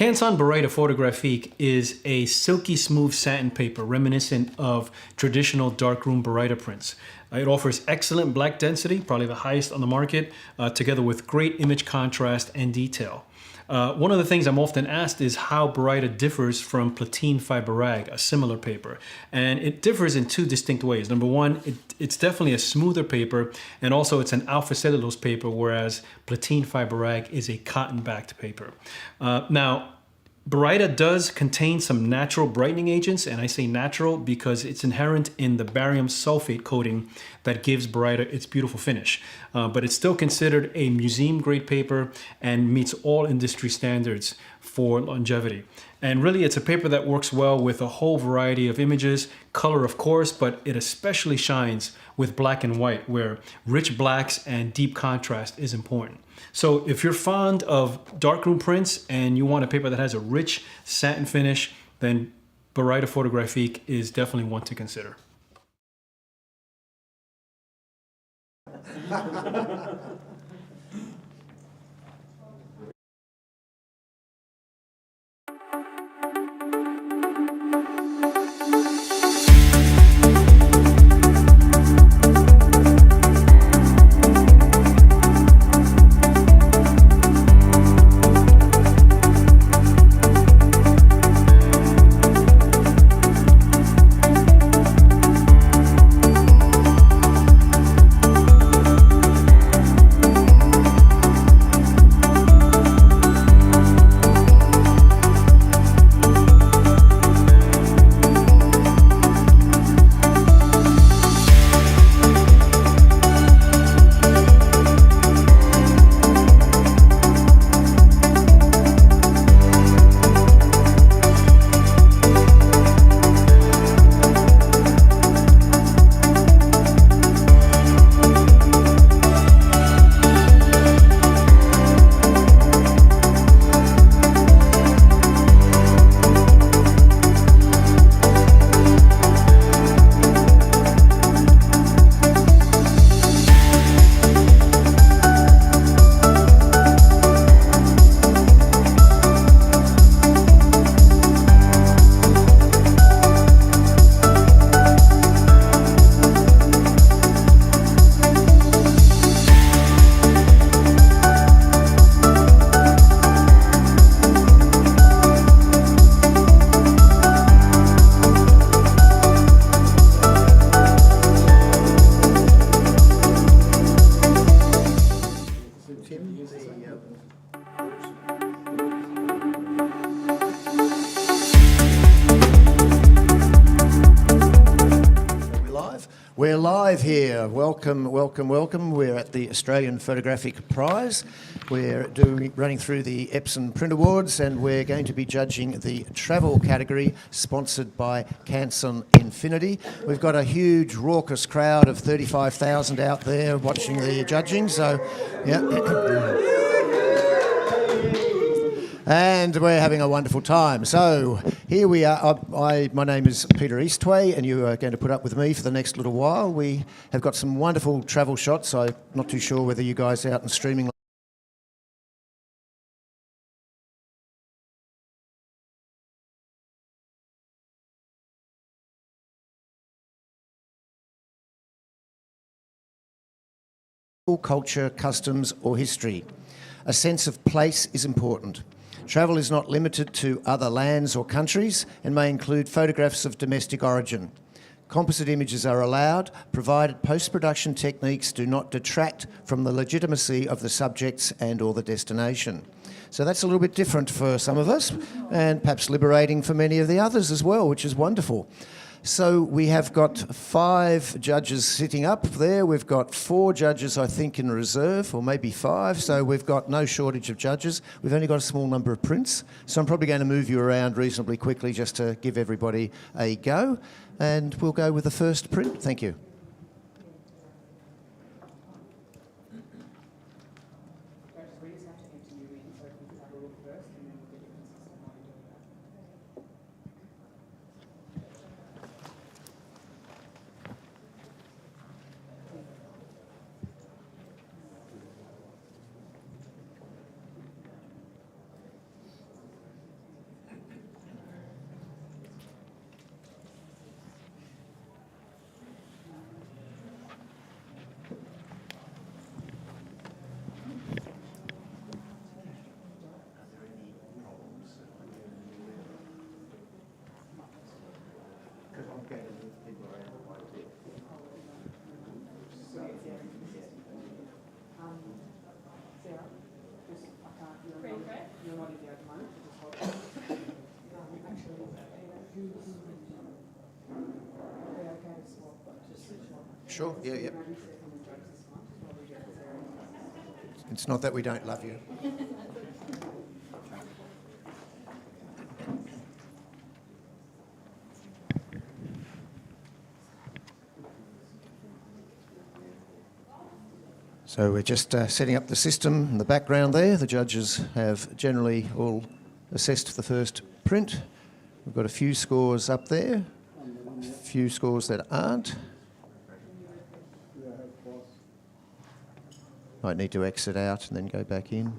Canson Baryta Photographic is a silky smooth satin paper reminiscent of traditional darkroom Baryta prints. It offers excellent black density, probably the highest on the market, together with great image contrast and detail. One of the things I'm often asked is how Baryta differs from platine fiber rag, a similar paper. And it differs in two distinct ways. Number one, it's definitely a smoother paper, and also it's an alpha cellulose paper, whereas platine fiber rag is a cotton-backed paper. Now, Baryta does contain some natural brightening agents, and I say natural because it's inherent in the barium sulfate coating that gives Baryta its beautiful finish. But it's still considered a museum-grade paper and meets all industry standards for longevity. And really, it's a paper that works well with a whole variety of images, color of course, but it especially shines with black and white, where rich blacks and deep contrast is important. So if you're fond of darkroom prints and you want a paper that has a rich satin finish, then Baryta Photographic is definitely one to consider. We're live here. Welcome, welcome, welcome. We're at the Australian Photographic Prize. We're running through the Epson Print Awards, and we're going to be judging the travel category, sponsored by Canson Infinity. We've got a huge, raucous crowd of 35,000 out there watching the judging, so yeah. And we're having a wonderful time. So here we are. My name is Peter Eastway, and you are going to put up with me for the next little while. We have got some wonderful travel shots. I'm not too sure whether you guys are out and streaming. Culture, customs, or history. A sense of place is important. Travel is not limited to other lands or countries and may include photographs of domestic origin. Composite images are allowed, provided post-production techniques do not detract from the legitimacy of the subjects and or the destination. So that's a little bit different for some of us, and perhaps liberating for many of the others as well, which is wonderful. So we have got 5 judges sitting up there. We've got 4 judges, I think, in reserve, or maybe 5. So we've got no shortage of judges. We've only got a small number of prints. So I'm probably going to move you around reasonably quickly just to give everybody a go. And we'll go with the first print. Thank you. Sure, yeah, yeah. It's not that we don't love you. So we're just setting up the system in the background there. The judges have generally all assessed the first print. We've got a few scores up there, a few scores that aren't. Might need to exit out and then go back in.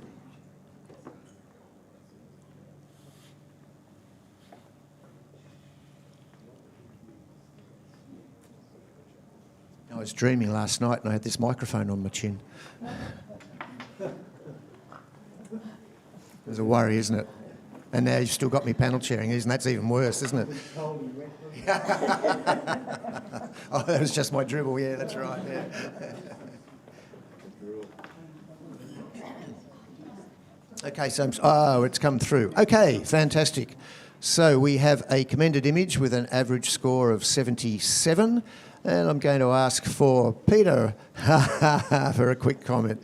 I was dreaming last night and I had this microphone on my chin. There's a worry, isn't it? And now you've still got me panel chairing, and that's even worse, isn't it? Oh, that was just my dribble, yeah, that's right, yeah. Okay, so it's come through. Okay, fantastic. So we have a commended image with an average score of 77, and I'm going to ask for Peter for a quick comment.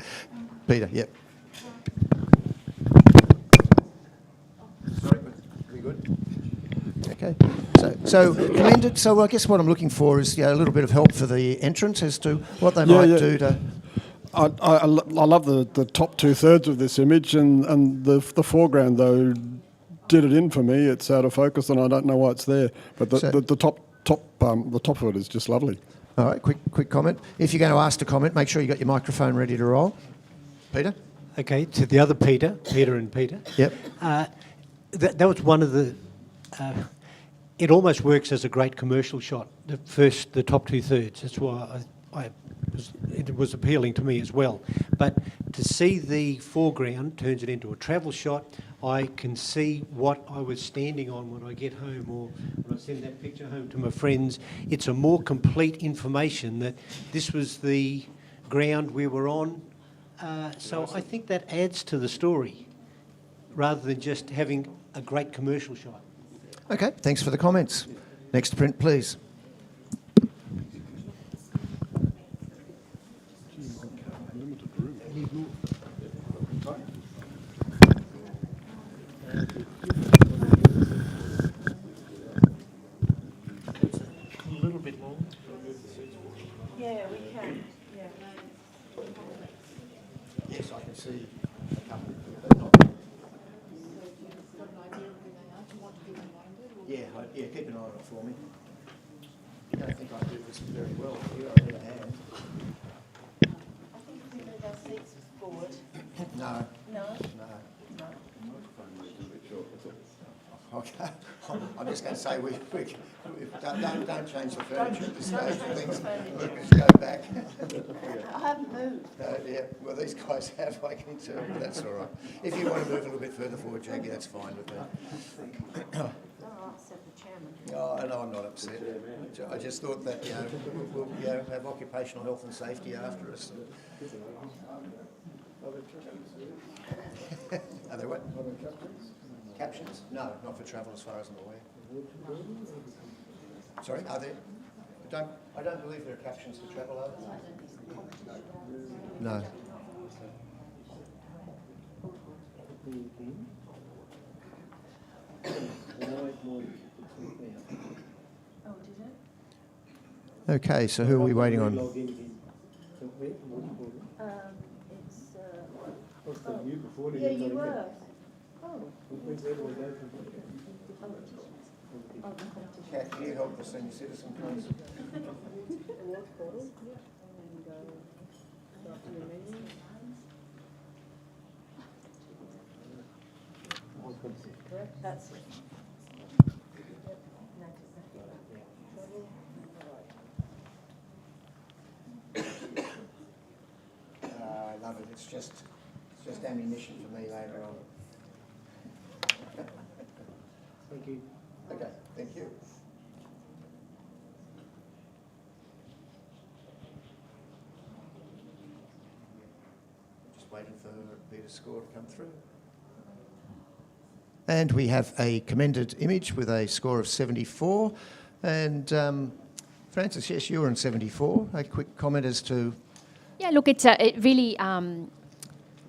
Peter, yep. Sorry, are we good? Okay. So commended. So I guess what I'm looking for is a little bit of help for the entrants as to what they might do to. I love the top 2/3 of this image, and the foreground though did it in for me. It's out of focus, and I don't know why it's there. But the top of it is just lovely. All right, quick comment. If you're going to ask to comment, make sure you got your microphone ready to roll. Peter. Okay, to the other Peter and Peter. Yep. That was one of the. It almost works as a great commercial shot. The top 2/3. That's why it was appealing to me as well. But to see the foreground turns it into a travel shot. I can see what I was standing on when I get home, or when I send that picture home to my friends. It's a more complete information that this was the ground we were on. So I think that adds to the story, rather than just having a great commercial shot. Okay, thanks for the comments. Next print, please. A little bit long. Yeah, we can. Yeah. Yes, I can see a couple, but not. Yeah, keep an eye on it for me. I don't think I do this very well here. I never have. I think we move our seats forward. No. No? No. Okay. I'm just going to say we don't change the furniture at this stage. Things. We'll just go back. I haven't moved. No, yeah. Well, these guys have. I can tell. But that's all right. If you want to move a little bit further forward, Jackie, that's fine with me. Don't upset the chairman. Oh, no, I'm not upset. I just thought that we'll have occupational health and safety after us. Are there what? Captions? No, not for travel as far as I'm aware. Sorry, are there? I don't believe there are captions for travel, are there? No. Oh, did it? Okay, so who are we waiting on? Yeah, you were. Oh. Kat, can you help the senior citizen, please? That's it. I love it. It's just ammunition for me later on. Thank you. Okay, thank you. waiting for Peter's score to come through. And we have a commended image with a score of 74. And Francis, yes, you were in 74. A quick comment as to... Yeah, look, it's a really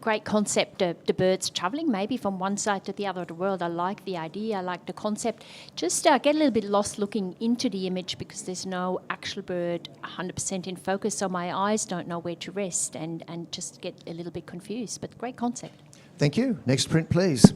great concept of the birds travelling maybe from one side to the other of the world. I like the idea, I like the concept. Just get a little bit lost looking into the image because there's no actual bird 100% in focus, so my eyes don't know where to rest and just get a little bit confused, but great concept. Thank you. Next print, please.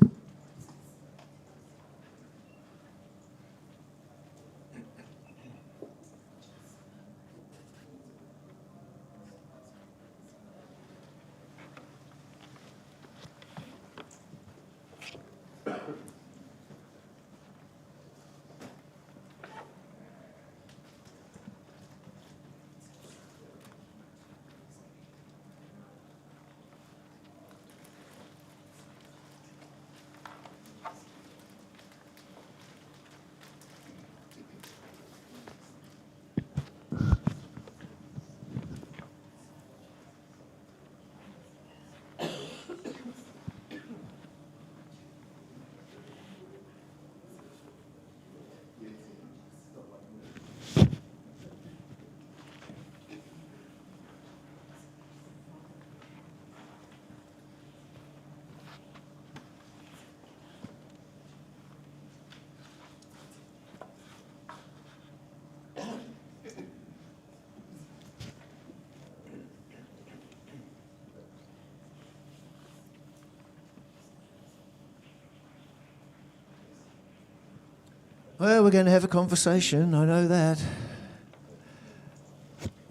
Well, we're going to have a conversation, I know that.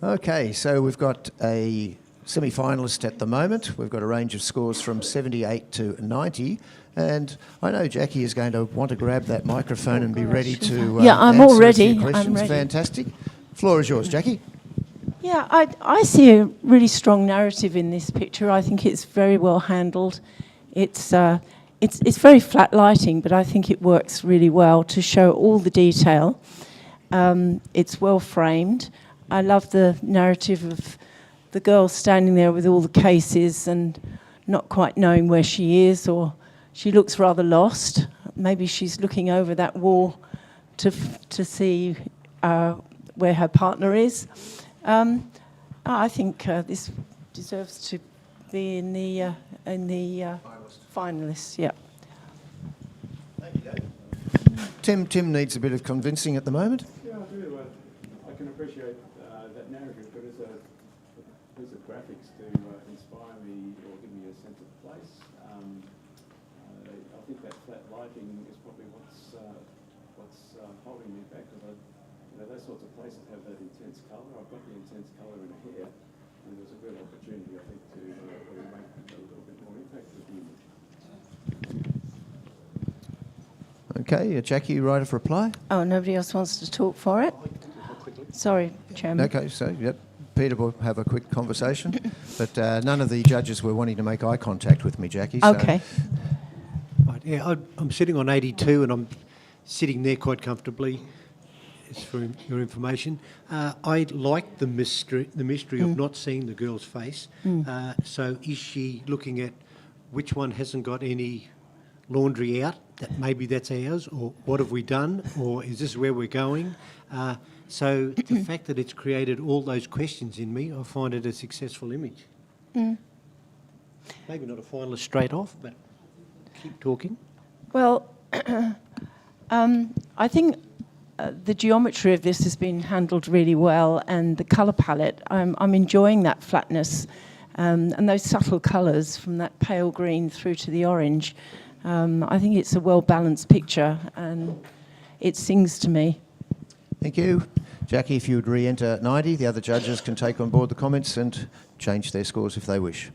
Okay, so we've got a semi-finalist at the moment. We've got a range of scores from 78 to 90. And I know Jackie is going to want to grab that microphone and be ready to Yeah, I'm answer all a ready. few questions. I'm ready. Fantastic. Floor is yours, Jackie. Yeah, I see a really strong narrative in this picture. I think it's very well handled. It's very flat lighting, but I think it works really well to show all the detail. It's well framed. I love the narrative of the girl standing there with all the cases and not quite knowing where she is, or she looks rather lost. Maybe she's looking over that wall to see where her partner is. I think this deserves to be in the finalists. Yeah. Thank you, Dave. Tim needs a bit of convincing at the moment. Yeah, I do. I can appreciate that narrative, but as a piece of graphics to inspire me or give me a sense of place, I think that flat lighting is probably what's holding me back, because those sorts of places have that intense colour. I've got the intense colour in hair, and there's a real opportunity, I think, to really make a little bit more impact with the image. Okay, Jackie, you right of reply? Oh, nobody else wants to talk for it? Sorry, Chairman. Okay, so, yep, Peter will have a quick conversation, but none of the judges were wanting to make eye contact with me, Jackie. So. Okay. Right, yeah, I'm sitting on 82 and I'm sitting there quite comfortably. It's for your information. I like the mystery of not seeing the girl's face. So is she looking at which one hasn't got any laundry out? That maybe that's ours, or what have we done, or is this where we're going? So the fact that it's created all those questions in me, I find it a successful image. Maybe not a finalist straight off, but keep talking. Well, I think the geometry of this has been handled really well, and the colour palette, I'm enjoying that flatness and those subtle colours from that pale green through to the orange. I think it's a well-balanced picture, and it sings to me. Thank you. Jackie, if you would re-enter 90, the other judges can take on board the comments and change their scores if they wish.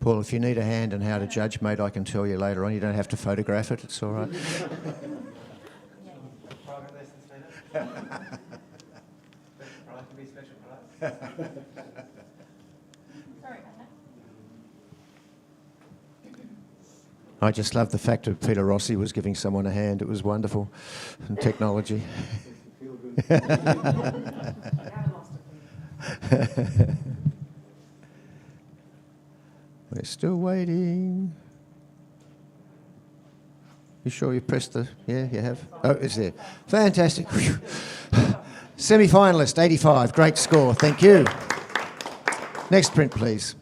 Paul, if you need a hand in how to judge, mate, I can tell you later on. You don't have to photograph it. It's all right. Private lessons, Peter. Price to be special price. Sorry. I just love the fact that Peter Rossi was giving someone a hand. It was wonderful. And technology. We're still waiting. You sure you pressed the... Yeah, you have? Oh, it's there. Fantastic. Semi-finalist, 85. Great score. Thank you. Next print, please.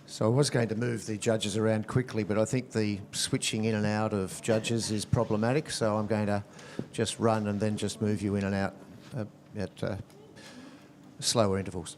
So I was going to move the judges around quickly, but I think the switching in and out of judges is problematic, so I'm going to just run and then just move you in and out at slower intervals.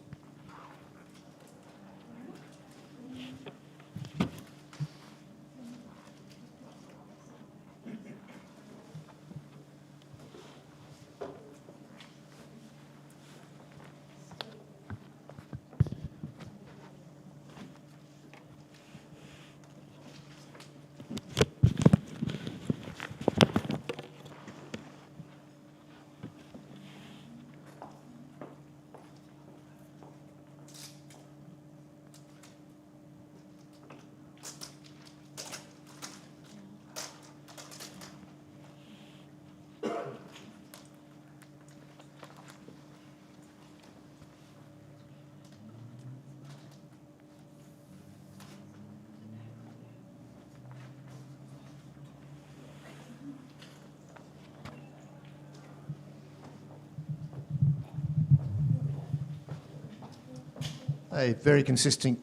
A very consistent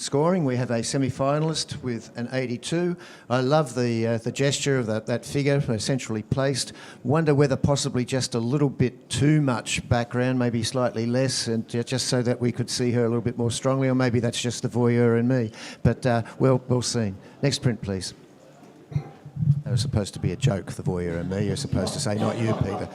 scoring. We have a semi-finalist with an 82. I love the gesture of that figure, centrally placed. Wonder whether possibly just a little bit too much background, maybe slightly less, and just so that we could see her a little bit more strongly, or maybe that's just the voyeur in me. But well seen. Next print, please. That was supposed to be a joke, the voyeur and me. You're supposed to say, not you, Peter.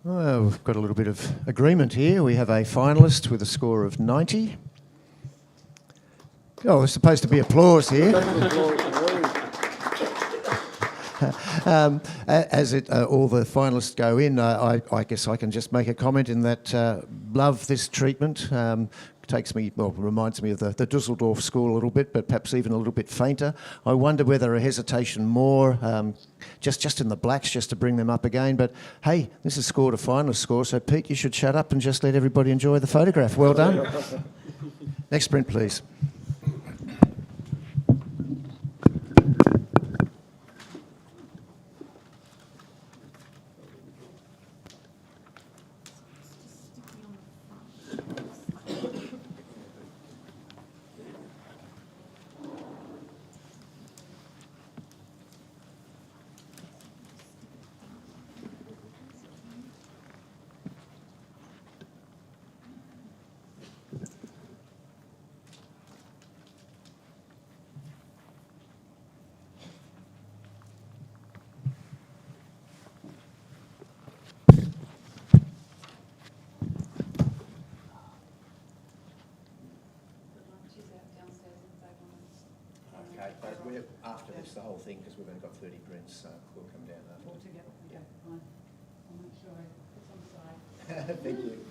Well, we've got a little bit of agreement here. We have a finalist with a score of 90. Oh, there's supposed to be applause here. As all the finalists go in, I guess I can just make a comment in that love this treatment. Reminds me of the Dusseldorf school a little bit, but perhaps even a little bit fainter. I wonder whether a hesitation more, just in the blacks, just to bring them up again. But hey, this has scored a finalist score, so Pete, you should shut up and just let everybody enjoy the photograph. Well done. Next print, please. after this, the whole thing, because we've only got 30 prints, so we'll come down after. All together. Yeah. Fine. I'll make sure I put some aside. Thank you.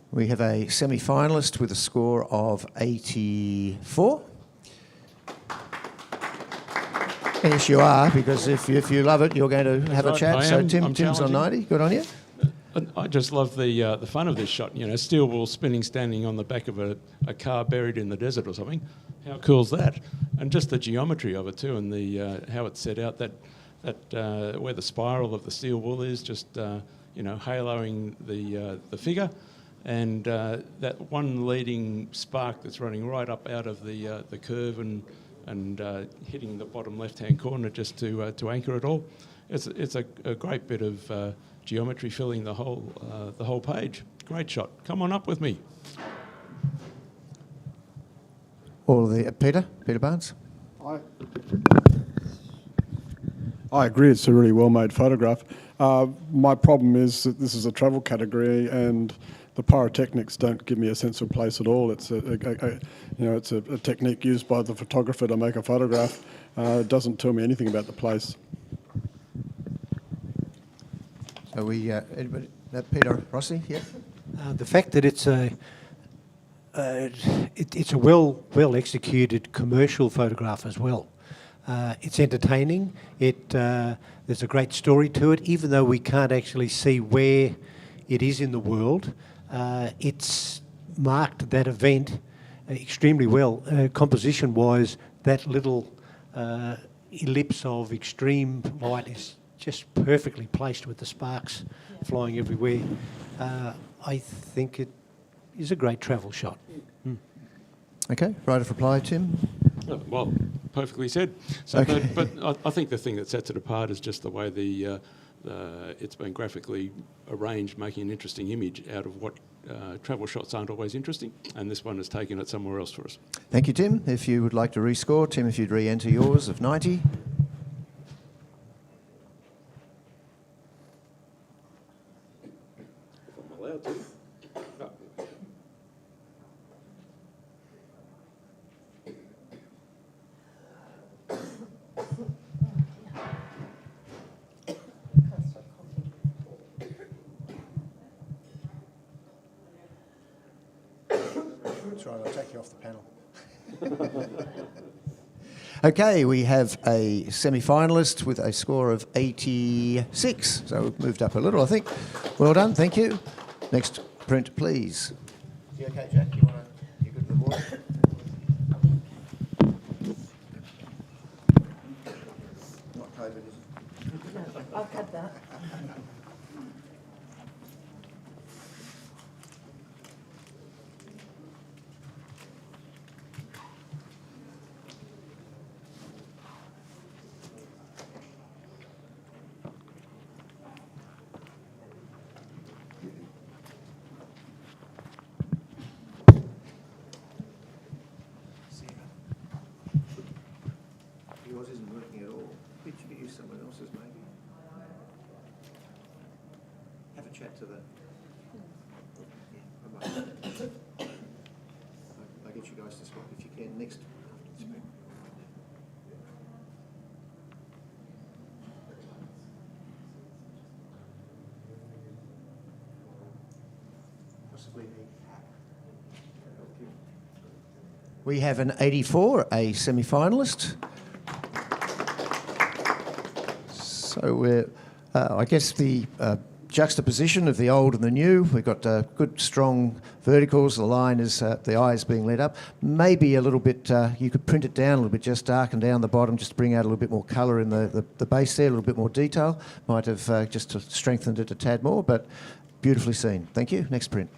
We have a semi-finalist with a score of 84. Yes, you are, because if you love it, you're going to have a chat. So Tim's on 90. Good on you. I just love the fun of this shot. You know, steel wool spinning, standing on the back of a car buried in the desert or something. How cool's that? And just the geometry of it too, and the how it's set out. That where the spiral of the steel wool is, just haloing the figure. And that one leading spark that's running right up out of the curve and hitting the bottom left-hand corner just to anchor it all. It's a great bit of geometry filling the whole page. Great shot. Come on up with me. All of the Peter Barnes. I agree. It's a really well-made photograph. My problem is that this is a travel category and the pyrotechnics don't give me a sense of place at all. It's it's a technique used by the photographer to make a photograph. It doesn't tell me anything about the place. So anybody, Peter Rossi, yeah? The fact that it's a well executed commercial photograph as well. It's entertaining. There's a great story to it, even though we can't actually see where it is in the world. It's marked that event extremely well. Composition-wise, that little ellipse of extreme light is just perfectly placed with the sparks flying everywhere. I think it is a great travel shot. Okay, right of reply, Tim. Well, perfectly said. So, Okay. but I think the thing that sets it apart is just the way it's been graphically arranged, making an interesting image out of what travel shots aren't always interesting, and this one has taken it somewhere else for us. Thank you, Tim. If you would like to rescore, Tim, if you'd re-enter yours of 90. If I'm allowed to. That's right, I'll take you off the panel. Okay, we have a semi-finalist with a score of 86. So we've moved up a little, I think. Well done, thank you. Next print, please. You okay, Jack? You good with the water? Not COVID, is it? I'll cut that. Yours isn't working at all. Could you use someone else's, maybe? Have a chat to the... Yeah, I'll get you guys to swap if you can next. Possibly need. We have an 84, a semi-finalist. So we're, I guess the juxtaposition of the old and the new, we've got good strong verticals, the line is, the eye is being lit up. Maybe a little bit, you could print it down a little bit, just darken down the bottom, just to bring out a little bit more colour in the base there, a little bit more detail. Might have just strengthened it a tad more, but beautifully seen. Thank you. Next print.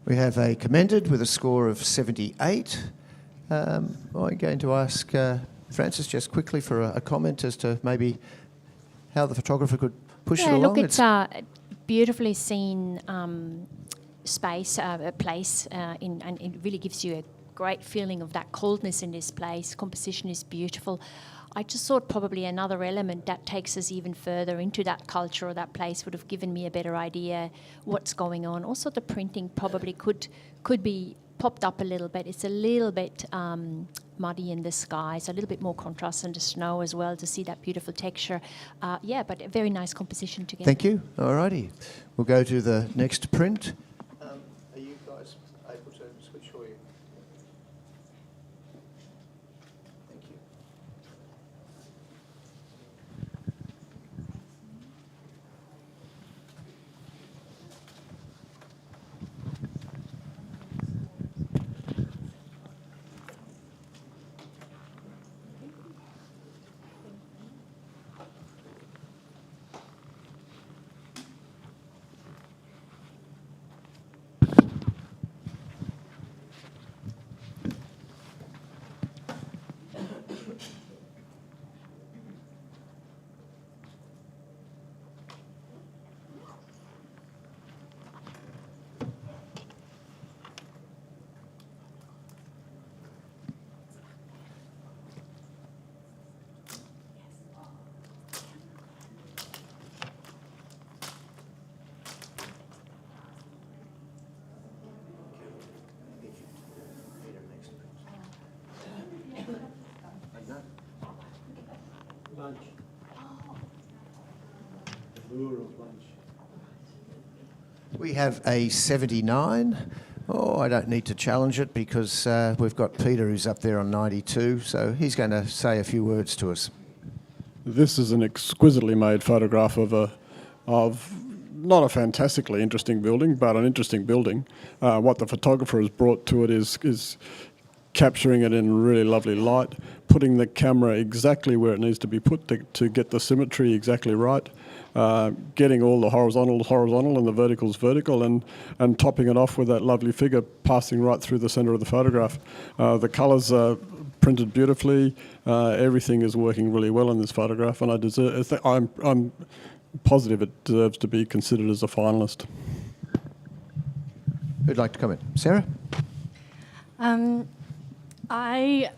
We have a commended with a score of 78. I'm going to ask Francis just quickly for a comment as to maybe how the photographer could push it along. Look, it's a beautifully seen space, a place, and it really gives you a great feeling of that coldness in this place. Composition is beautiful. I just thought probably another element that takes us even further into that culture or that place would have given me a better idea what's going on. Also, the printing probably could be popped up a little bit. It's a little bit muddy in the sky, so a little bit more contrast in the snow as well to see that beautiful texture. But a very nice composition together. Thank you. All righty. We'll go to the next print. Are you guys able to switch for you? Thank you. Lunch. The lure of lunch. We have a 79. Oh, I don't need to challenge it because we've got Peter who's up there on 92, so he's going to say a few words to us. This is an exquisitely made photograph of not a fantastically interesting building, but an interesting building. What the photographer has brought to it is capturing it in really lovely light, putting the camera exactly where it needs to be put to get the symmetry exactly right, getting all the horizontal and the verticals vertical, and topping it off with that lovely figure passing right through the centre of the photograph. The colours are printed beautifully. Everything is working really well in this photograph, and I'm positive it deserves to be considered as a finalist. Who'd like to comment? Sarah? I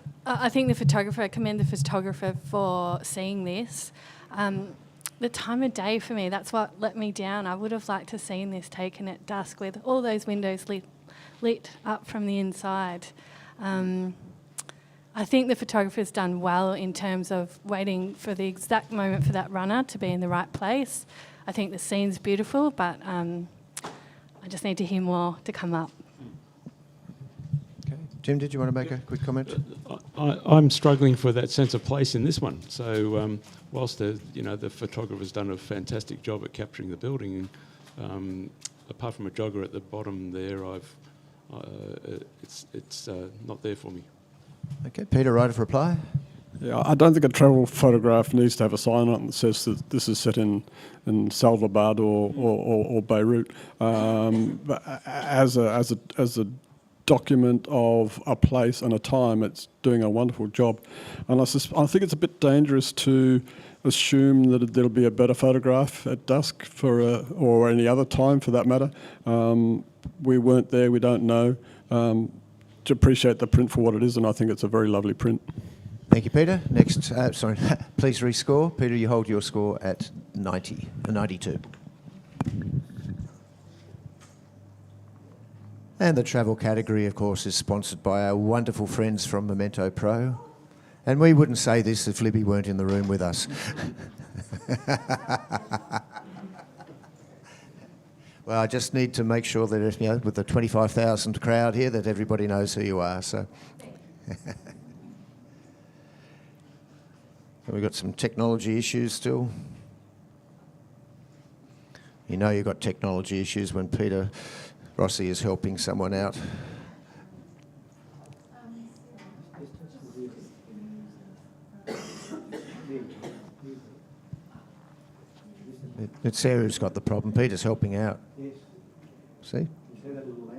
think I commend the photographer for seeing this. The time of day for me, that's what let me down. I would have liked to have seen this taken at dusk with all those windows lit up from the inside. I think the photographer's done well in terms of waiting for the exact moment for that runner to be in the right place. I think the scene's beautiful, but I just need to hear more to come up. Jim, did you want to make a quick comment? I'm struggling for that sense of place in this one. So whilst the photographer's done a fantastic job at capturing the building, apart from a jogger at the bottom there, it's not there for me. Okay, Peter, right of reply. Yeah, I don't think a travel photograph needs to have a sign on it that says that this is set in Salvabad or Beirut. But as a document of a place and a time, it's doing a wonderful job. And I think it's a bit dangerous to assume that there'll be a better photograph at dusk or any other time for that matter. We weren't there, we don't know. To appreciate the print for what it is, and I think it's a very lovely print. Thank you, Peter. Next, please rescore. Peter, you hold your score at 92. And the travel category, of course, is sponsored by our wonderful friends from Memento Pro. And we wouldn't say this if Libby weren't in the room with us. Well, I just need to make sure that, with the 25,000 crowd here, that everybody knows who you are. So, we've got some technology issues still. You know you've got technology issues when Peter Rossi is helping someone out. It's Sarah who's got the problem. Peter's helping out. Yes. See? You say that a little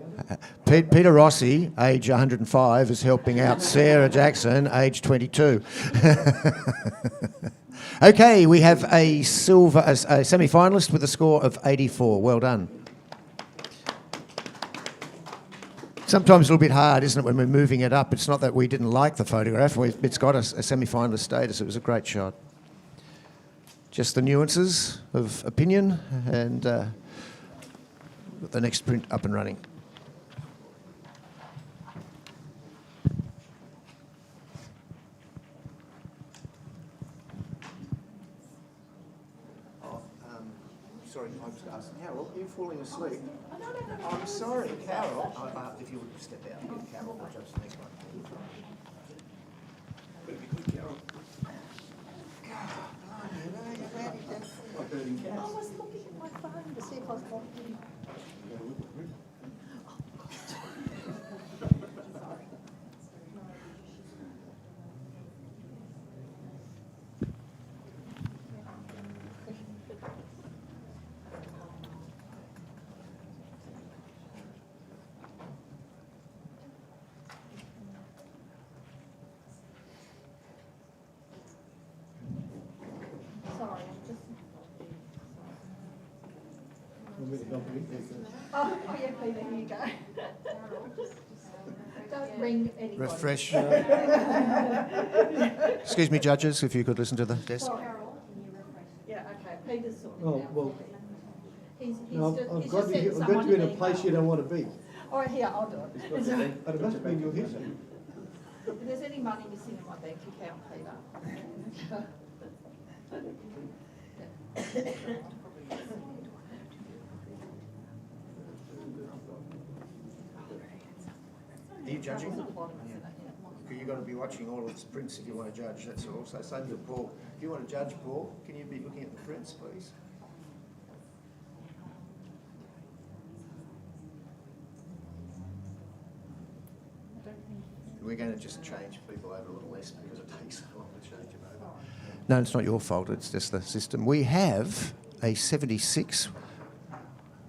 Peter Rossi, age 105, is helping out Sarah Jackson, age 22. Okay, we have a semi-finalist with a score of 84. Well done. Sometimes a little bit hard, isn't it, when we're moving it up? It's not that we didn't like the photograph. It's got a semi-finalist status. It was a great shot. Just the nuances of opinion and the next print up and running. Sorry, I was asking Carol, are you falling asleep? I'm sorry, Carol. If you would step out, Carol will judge the next one. Better be good, Carol. I was looking at my phone to see if I was looking. Sorry, I'm just. Oh, yeah, Peter, here you go. Don't ring anybody. Refresh. Excuse me, judges, if you could listen to the desk. Sorry. Yeah, okay, Peter's sorting Oh, it out. well, He's no, just, I've he's got just sent you in someone a an place you email. don't want to be. All right, here, I'll do it. Is there- And it must mean you're here. If there's any money missing in my bank account, Peter. Are you judging? Yeah. You've got to be watching all of the prints if you want to judge, that's all. So same with Paul. If you want to judge, Paul, can you be looking at the prints, please? We're going to just change people over a little less because it takes so long to change them over. No, it's not your fault, it's just the system. We have a 76,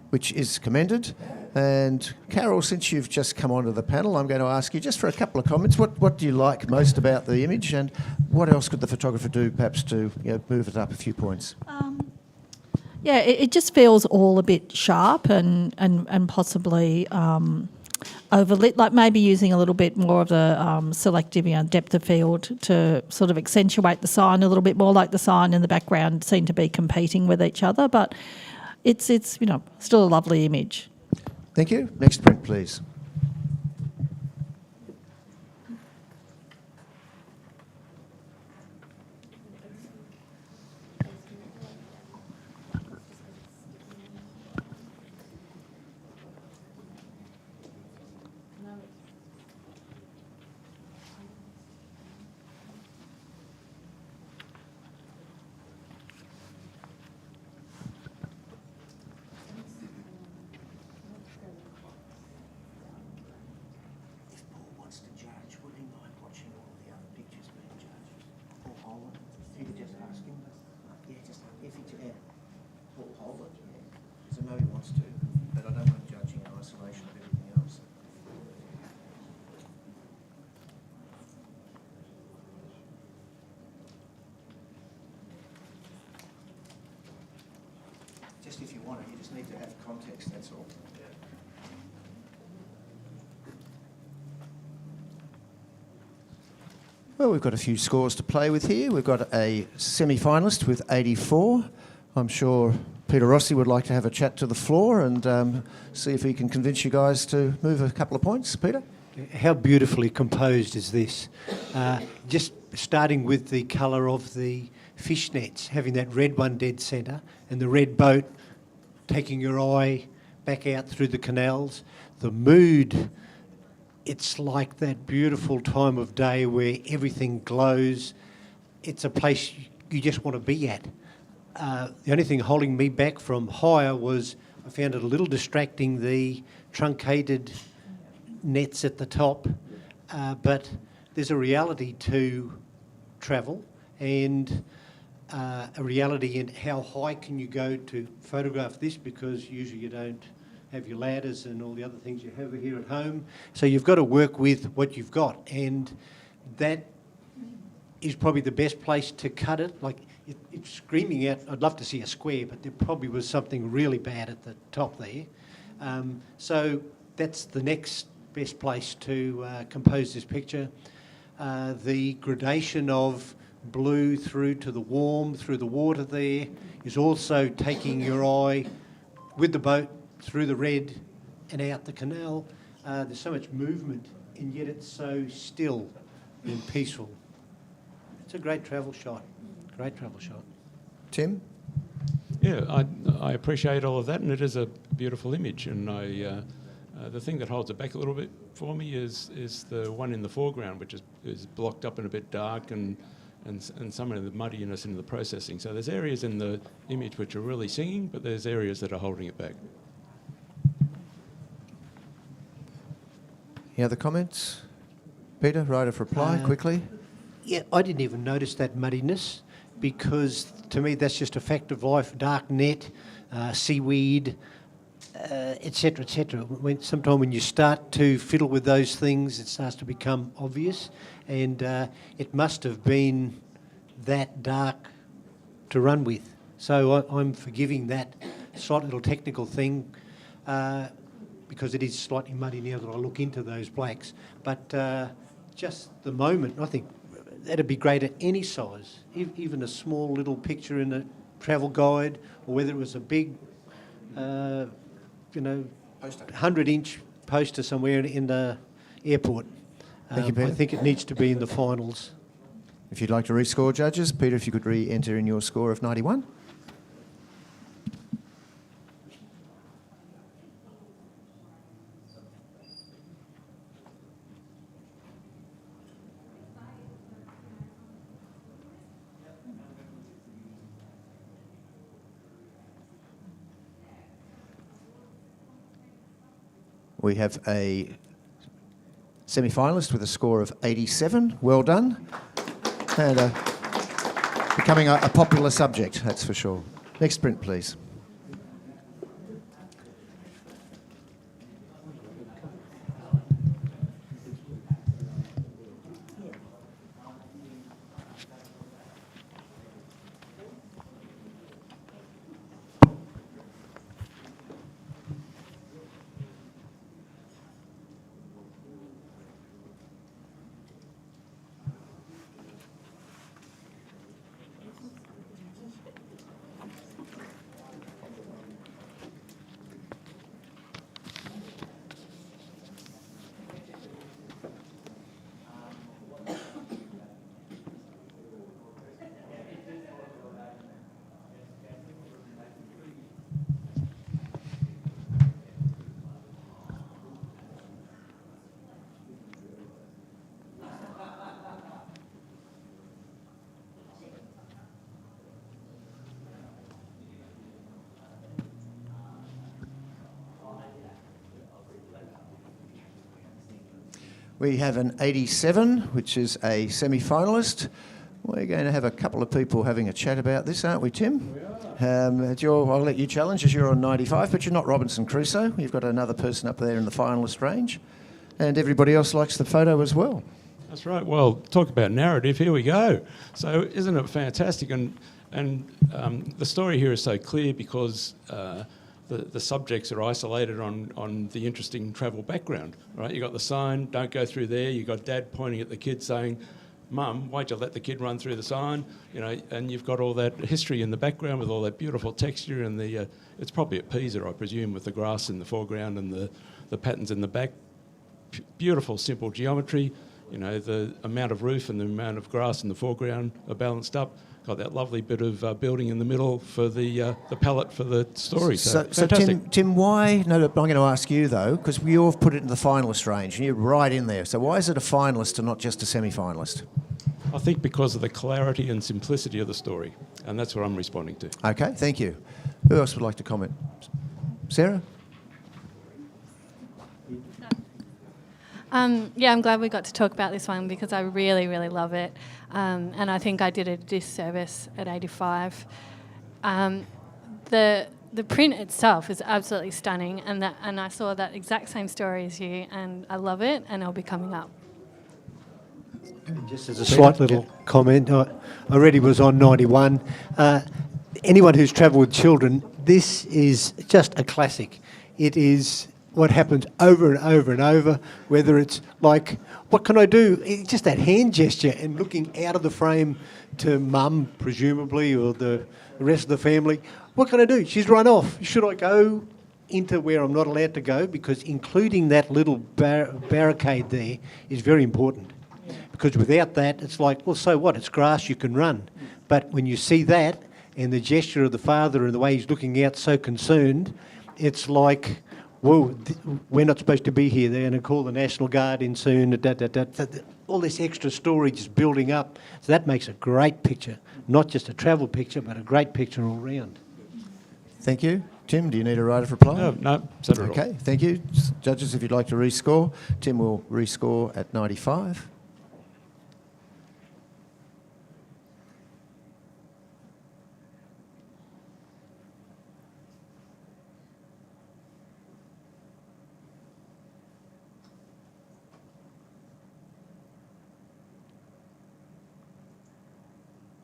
which is commended. And Carol, since you've just come onto the panel, I'm going to ask you just for a couple of comments. What do you like most about the image, and what else could the photographer do perhaps to move it up a few points? Yeah, it just feels all a bit sharp and possibly overlit, like maybe using a little bit more of the selective depth of field to sort of accentuate the sign a little bit more, like the sign in the background seem to be competing with each other, but it's still a lovely image. Thank you. Next print, please. Just if you want it, you just need to have context, that's all. Well, we've got a few scores to play with here. We've got a semi-finalist with 84. I'm sure Peter Rossi would like to have a chat to the floor and see if he can convince you guys to move a couple of points. Peter? How beautifully composed is this? Just starting with the colour of the fishnets, having that red one dead centre and the red boat taking your eye back out through the canals. The mood, it's like that beautiful time of day where everything glows. It's a place you just want to be at. The only thing holding me back from higher was I found it a little distracting, the truncated nets at the top, but there's a reality to travel and a reality in how high can you go to photograph this, because usually you don't have your ladders and all the other things you have here at home. So you've got to work with what you've got, and that is probably the best place to cut it. Like, it's screaming out, I'd love to see a square, but there probably was something really bad at the top there. So that's the next best place to compose this picture. The gradation of blue through to the warm, through the water there, is also taking your eye with the boat through the red and out the canal. There's so much movement, and yet it's so still and peaceful. It's a great travel shot. Great travel shot. Tim? Yeah, I appreciate all of that, and it is a beautiful image. And the thing that holds it back a little bit for me is the one in the foreground, which is blocked up and a bit dark, and some of the muddiness in the processing. So there's areas in the image which are really singing, but there's areas that are holding it back. Any other comments? Peter, right of reply, quickly. Yeah, I didn't even notice that muddiness, because to me that's just a fact of life. Dark net, seaweed, etc., etc. Sometimes when you start to fiddle with those things, it starts to become obvious, and it must have been that dark to run with. So I'm forgiving that slight little technical thing, because it is slightly muddy now that I look into those blacks. But just the moment, I think that'd be great at any size, even a small little picture in a travel guide, or whether it was a big, 100-inch poster somewhere in the airport. Thank you, Peter. I think it needs to be in the finals. If you'd like to rescore, judges, Peter, if you could re-enter in your score of 91. We have a semi-finalist with a score of 87. Well done. And becoming a popular subject, that's for sure. Next print, please. We have an 87, which is a semi-finalist. We're going to have a couple of people having a chat about this, aren't we, Tim? We are. I'll let you challenge, as you're on 95, but you're not Robinson Crusoe. You've got another person up there in the finalist range. And everybody else likes the photo as well. That's right. Well, talk about narrative. Here we go. So isn't it fantastic? And the story here is so clear because the subjects are isolated on the interesting travel background, right? You got the sign, don't go through there. You got Dad pointing at the kid saying, "Mum, why'd you let the kid run through the sign?" You know, and you've got all that history in the background with all that beautiful texture and the. It's probably at Pisa, I presume, with the grass in the foreground and the patterns in the back. Beautiful, simple geometry. You know, the amount of roof and the amount of grass in the foreground are balanced up. Got that lovely bit of building in the middle for the palette for the story. So Tim, why? No, I'm going to ask you though, because we all put it in the finalist range, and you're right in there. So why is it a finalist and not just a semi-finalist? I think because of the clarity and simplicity of the story, and that's what I'm responding to. Okay, thank you. Who else would like to comment? Sarah? Yeah, I'm glad we got to talk about this one because I really, really love it. And I think I did a disservice at 85. The the print itself is absolutely stunning, and I saw that exact same story as you, and I love it, and I'll be coming up. Just as a slight little comment, I already was on 91. Anyone who's travelled with children, this is just a classic. It is what happens over and over and over, whether it's like, what can I do? It's just that hand gesture and looking out of the frame to mum, presumably, or the rest of the family. What can I do? She's run off. Should I go into where I'm not allowed to go? Because including that little barricade there is very important. Because without that, it's like, well, so what? It's grass, you can run. But when you see that and the gesture of the father and the way he's looking out so concerned, it's like, whoa, we're not supposed to be here. They're going to call the National Guard in soon. All this extra storage is building up. So that makes a great picture. Not just a travel picture, but a great picture all round. Thank you. Tim, do you need a right of reply? No, settled. Okay, thank you. Judges, if you'd like to rescore, Tim will rescore at 95.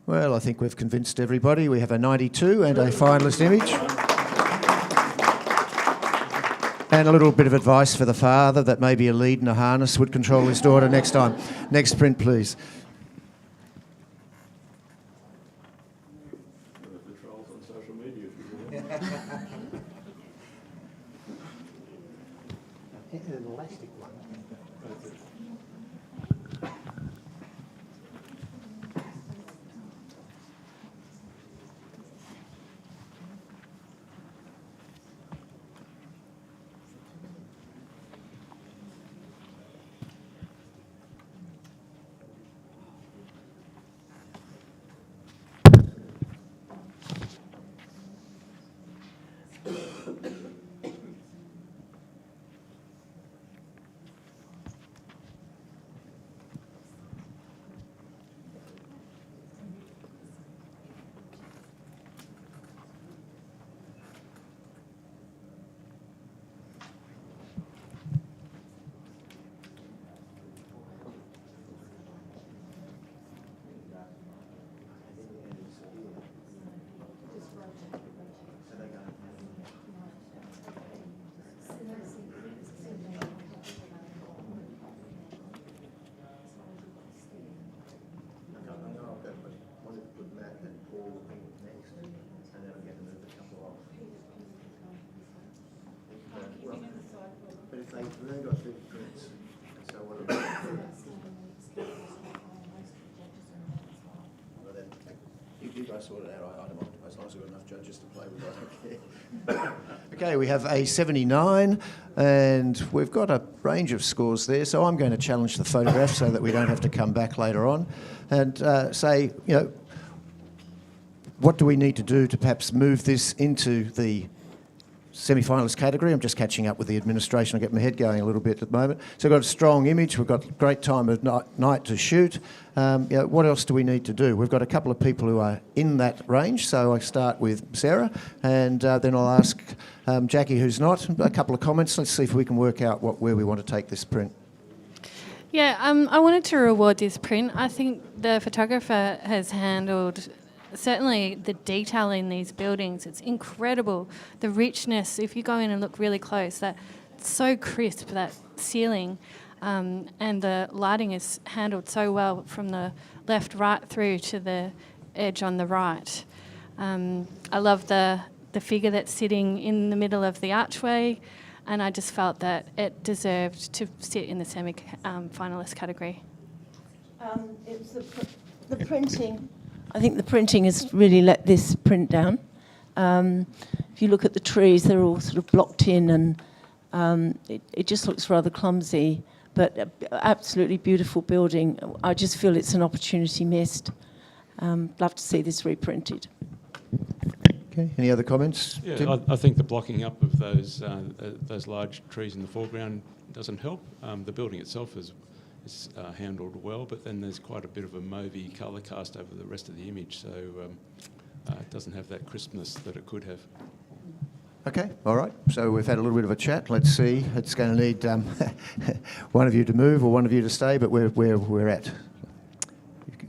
Well, I think we've convinced everybody. We have a 92 and a finalist image. And a little bit of advice for the father that maybe a lead and a harness would control his daughter next time. Next print, please. The trolls on social media, if you will. An elastic one. They've got big prints. So what you guys sort it out. I don't mind. As long as we've got enough judges to play with, I don't care. Okay, we have a 79, and we've got a range of scores there. So I'm going to challenge the photograph so that we don't have to come back later on and say, you know, what do we need to do to perhaps move this into the semi-finalist category? I'm just catching up with the administration. I get my head going a little bit at the moment. So we've got a strong image. We've got a great time of night to shoot. You know, what else do we need to do? We've got a couple of people who are in that range. So I start with Sarah, and then I'll ask Jackie, who's not, a couple of comments. Let's see if we can work out where we want to take this print. Yeah, I wanted to reward this print. I think the photographer has handled certainly the detail in these buildings. It's incredible. The richness, if you go in and look really close, that's so crisp, that ceiling, and the lighting is handled so well from the left right through to the edge on the right. I love the figure that's sitting in the middle of the archway, and I just felt that it deserved to sit in the semi-finalist category. It's the printing. I think the printing has really let this print down. If you look at the trees, they're all sort of blocked in, and it just looks rather clumsy, but absolutely beautiful building. I just feel it's an opportunity missed. Love to see this reprinted. Okay, any other comments? Yeah, I think the blocking up of those large trees in the foreground doesn't help. The building itself is handled well, but then there's quite a bit of a mauvey colour cast over the rest of the image, so it doesn't have that crispness that it could have. Okay, all right. So we've had a little bit of a chat. Let's see. It's going to need one of you to move or one of you to stay, but we're at.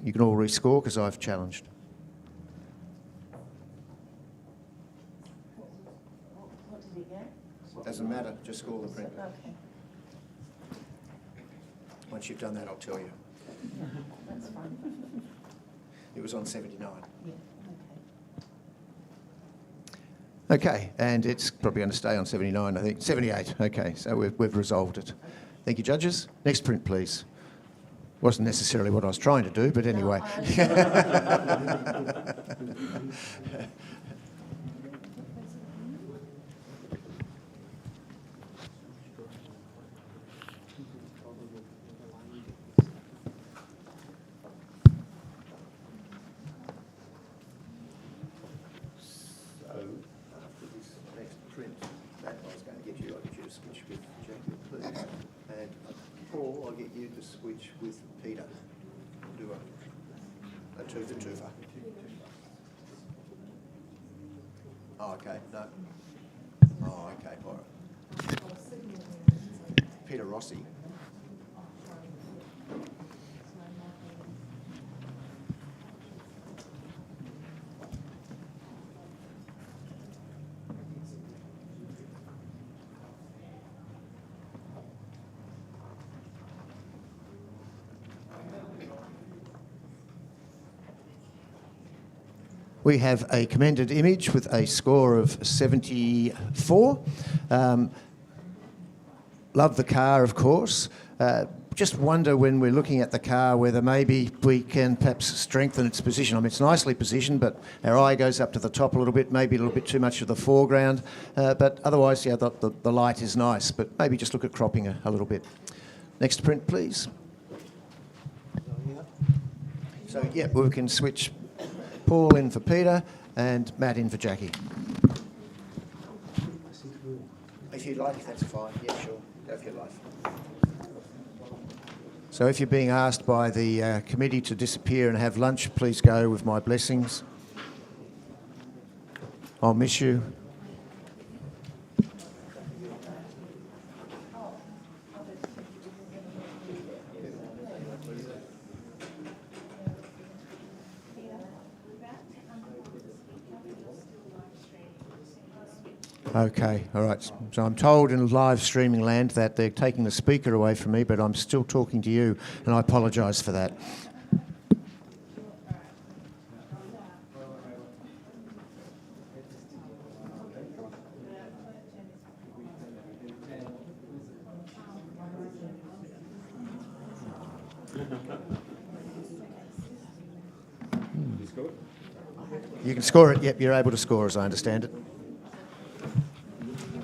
You can all rescore because I've challenged. What did he get? Doesn't matter. Just score the print. Okay. Once you've done that, I'll tell you. That's fine. It was on 79. Yeah. Okay, and it's probably going to stay on 79, I think. 78, okay, so we've resolved it. Thank you, judges. Next print, please. Wasn't necessarily what I was trying to do, but anyway. Paul, I'll get you to switch with Peter. Do a two for twofer. Oh, okay, no. Oh, okay, all right. Peter Rossi. We have a commended image with a score of 74. Love the car, of course. Just wonder when we're looking at the car whether maybe we can perhaps strengthen its position. I mean, it's nicely positioned, but our eye goes up to the top a little bit, maybe a little bit too much of the foreground. But otherwise, yeah, the light is nice, but maybe just look at cropping a little bit. Next print, please. So, yeah, we can switch Paul in for Peter and Matt in for Jackie. If you'd like, that's fine. Yeah, sure. Go for your life. So if you're being asked by the committee to disappear and have lunch, please go with my blessings. I'll miss you. Okay, all right. So I'm told in live streaming land that they're taking the speaker away from me, but I'm still talking to you, and I apologise for that. You can score it. Yep, you're able to score, as I understand it.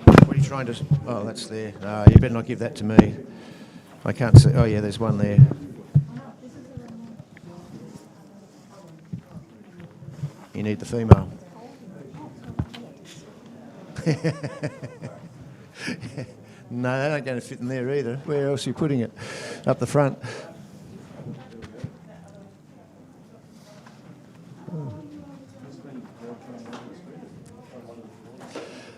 What are you trying to... Oh, that's there. No, you better not give that to me. I can't see... Oh, yeah, there's one there. You need the female. No, that ain't going to fit in there either. Where else are you putting it? Up the front.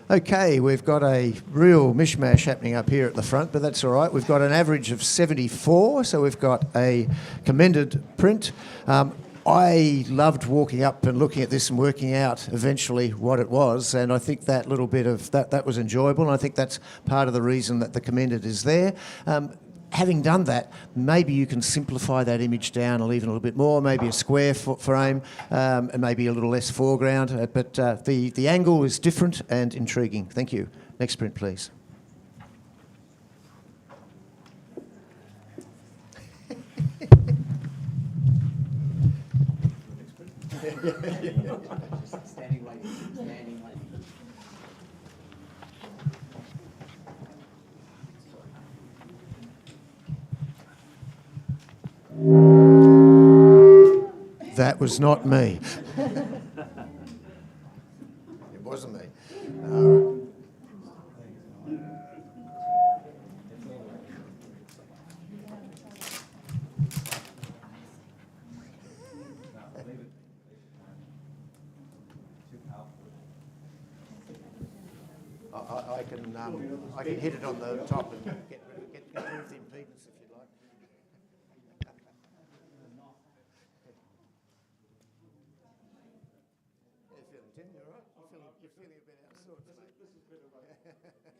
Okay, we've got a real mishmash happening up here at the front, but that's all right. We've got an average of 74, so we've got a commended print. I loved walking up and looking at this and working out eventually what it was, and I think that little bit of that was enjoyable, and I think that's part of the reason that the commended is there. Having done that, maybe you can simplify that image down and leave it a little bit more, maybe a square frame and maybe a little less foreground. But the angle is different and intriguing. Thank you. Next print, please. Standing like standing like. That was not me. It wasn't me. I can hit it on the top and get improve the impedance if you like. How you feeling, Tim? You all right? You're feeling a bit out of sorts, mate. This is a bit of a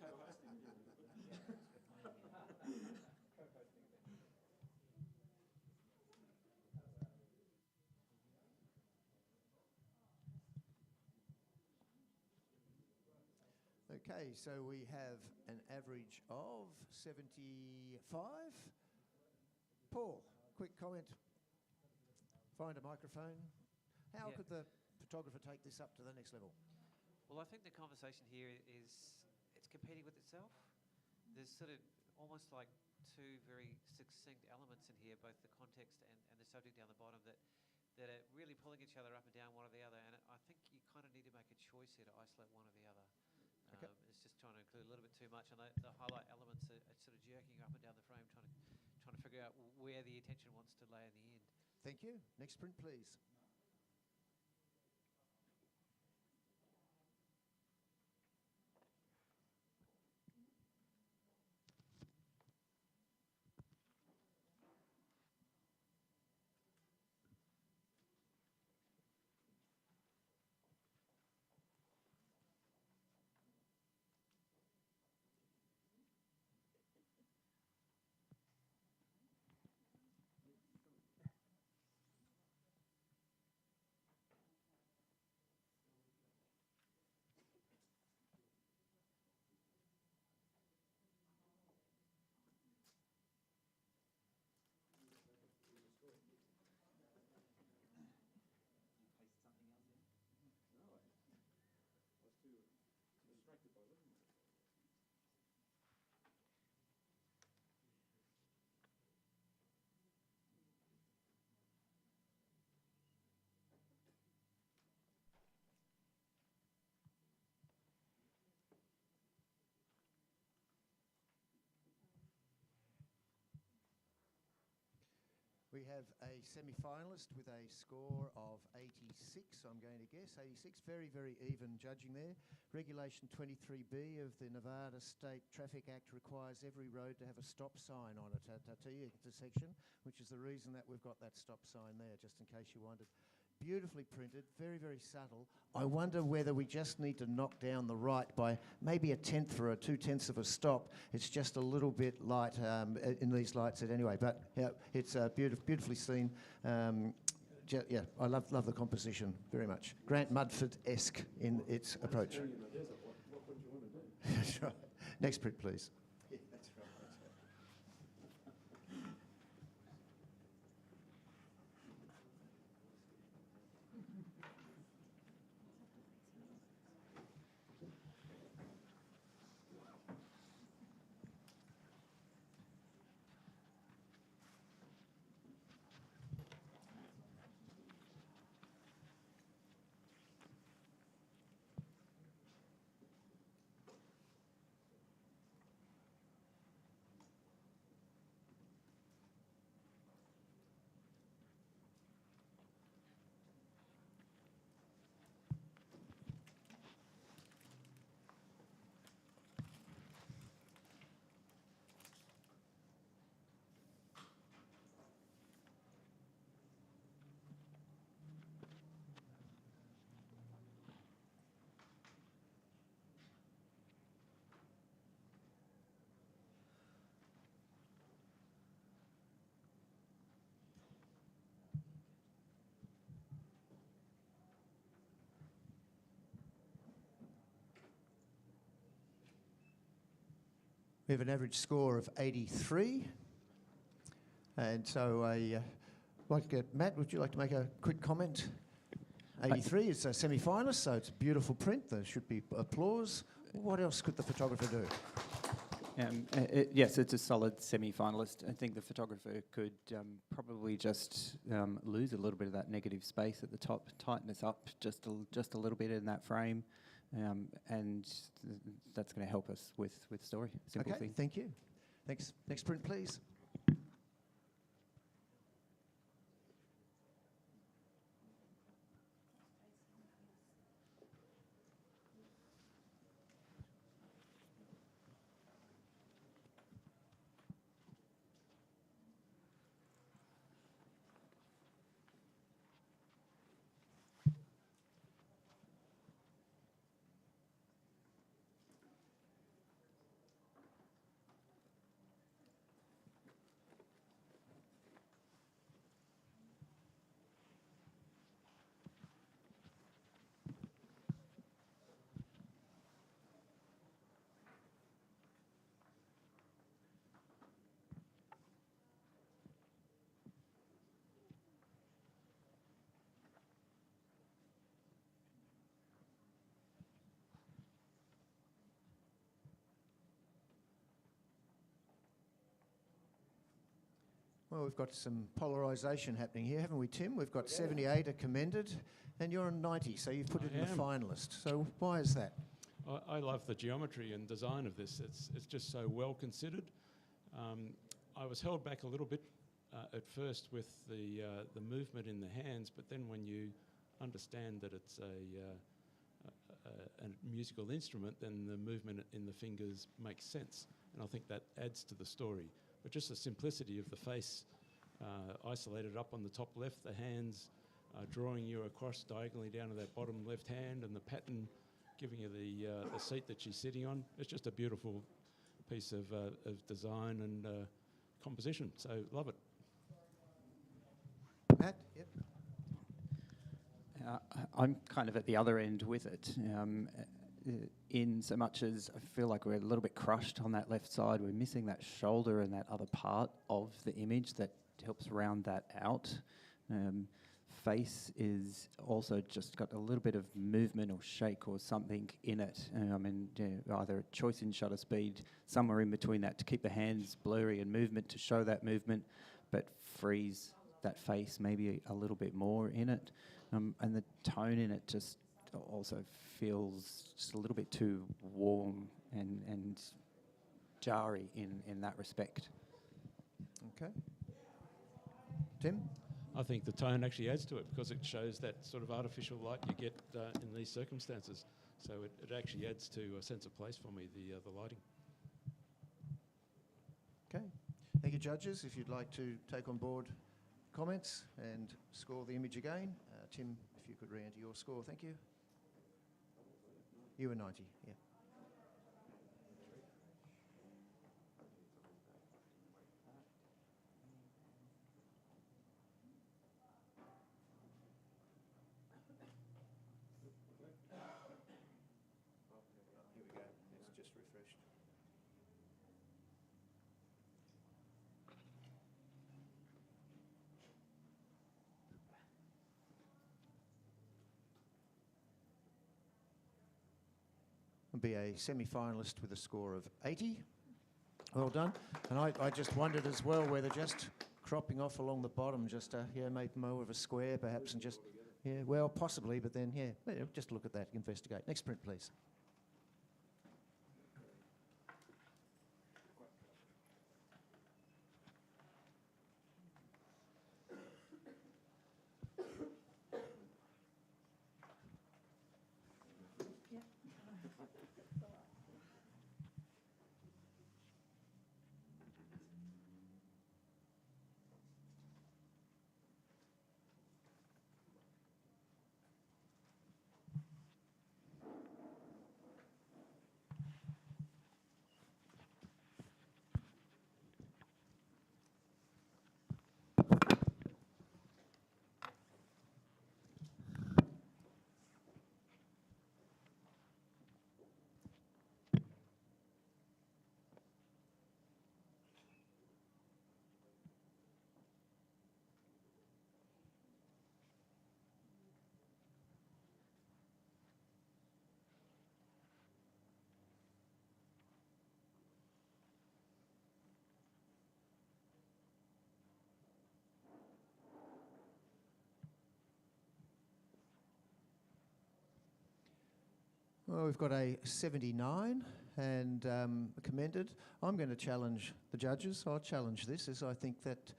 co-hosting deal. Okay, so we have an average of 75. Paul, quick comment. Find a microphone. How could the photographer take this up to the next level? Well, I think the conversation here is it's competing with itself. There's sort of almost like two very succinct elements in here, both the context and the subject down the bottom that are really pulling each other up and down one or the other. And I think you kind of need to make a choice here to isolate one or the other. Okay. It's just trying to include a little bit too much, and the highlight elements are sort of jerking up and down the frame, trying to figure out where the attention wants to lay in the end. Thank you. Next print, please. Distracted by looking at it. We have a semi-finalist with a score of 86, I'm going to guess. 86, very, very even judging there. Regulation 23B of the Nevada State Traffic Act requires every road to have a stop sign on it at the intersection, which is the reason that we've got that stop sign there, just in case you wondered. Beautifully printed, very, very subtle. I wonder whether we just need to knock down the right by maybe 1/10 or 2/10 of a stop. It's just a little bit light in these lights anyway, but yeah, it's beautifully seen. Yeah, I love the composition very much. Grant Mudford-esque in its approach. In the desert, what would you want to do? That's right. Next print, please. Yeah, that's right. We have an average score of 83. And so Matt, would you like to make a quick comment? 83 is a semi-finalist, so it's a beautiful print. There should be applause. What else could the photographer do? Yes, it's a solid semi-finalist. I think the photographer could probably just lose a little bit of that negative space at the top, tighten us up just a little bit in that frame, and that's going to help us with story. Simple Okay, thing. thank you. Thanks. Next print, please. Well, we've got some polarisation happening here, haven't we, Tim? We've got 78 are commended, and you're on 90, so you've put it in the finalist. So why is that? I love the geometry and design of this. It's just so well considered. I was held back a little bit at first with the movement in the hands, but then when you understand that it's a musical instrument, then the movement in the fingers makes sense, and I think that adds to the story. But just the simplicity of the face, isolated up on the top left, the hands drawing you across diagonally down to that bottom left hand, and the pattern giving you the seat that she's sitting on. It's just a beautiful piece of design and composition, so love it. Matt? Yep. I'm kind of at the other end with it, in so much as I feel like we're a little bit crushed on that left side. We're missing that shoulder and that other part of the image that helps round that out. Face is also just got a little bit of movement or shake or something in it. Either a choice in shutter speed, somewhere in between that to keep the hands blurry and movement to show that movement, but freeze that face maybe a little bit more in it. And the tone in it just also feels just a little bit too warm and jarry in that respect. Okay. Tim? I think the tone actually adds to it because it shows that sort of artificial light you get in these circumstances. So it actually adds to a sense of place for me, the lighting. Okay. Thank you, judges. If you'd like to take on board comments and score the image again. Tim, if you could re-enter your score, thank you. You were 90, yeah. Here we go, it's just refreshed. Be a semi-finalist with a score of 80. Well done. And I just wondered as well whether just cropping off along the bottom, just maybe more of a square perhaps, and just, well, possibly, but then, just look at that, investigate. Next print, please. Well, we've got a 79 and commended. I'm going to challenge the judges. I'll challenge this, as I think that,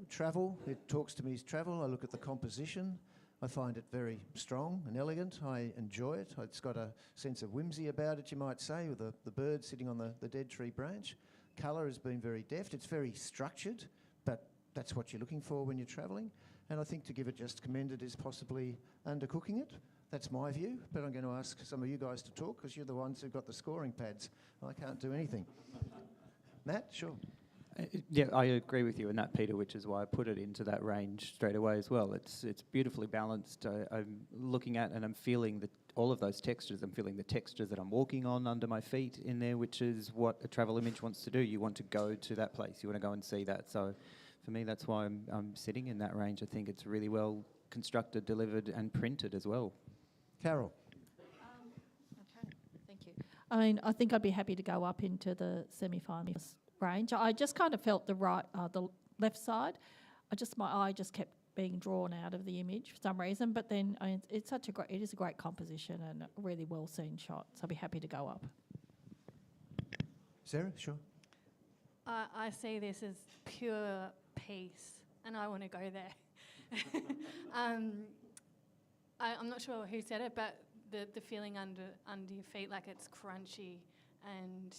travel, it talks to me as travel. I look at the composition. I find it very strong and elegant. I enjoy it. It's got a sense of whimsy about it, you might say, with the bird sitting on the dead tree branch. Colour has been very deft. It's very structured, but that's what you're looking for when you're travelling. And I think to give it just commended is possibly undercooking it. That's my view, but I'm going to ask some of you guys to talk because you're the ones who've got the scoring pads. I can't do anything. Matt, sure. Yeah, I agree with you in that, Peter, which is why I put it into that range straight away as well. It's beautifully balanced. I'm looking at and I'm feeling all of those textures. I'm feeling the textures that I'm walking on under my feet in there, which is what a travel image wants to do. You want to go to that place. You want to go and see that. So for me, that's why I'm sitting in that range. I think it's really well constructed, delivered and printed as well. Carol. Okay, thank you. I mean, I think I'd be happy to go up into the semi-finals range. I just kind of felt the left side. My eye just kept being drawn out of the image for some reason. But then it is a great composition and a really well seen shot. So I'd be happy to go up. Sarah, sure. I see this as pure peace, and I want to go there. I'm not sure who said it, but the feeling under your feet, like it's crunchy, and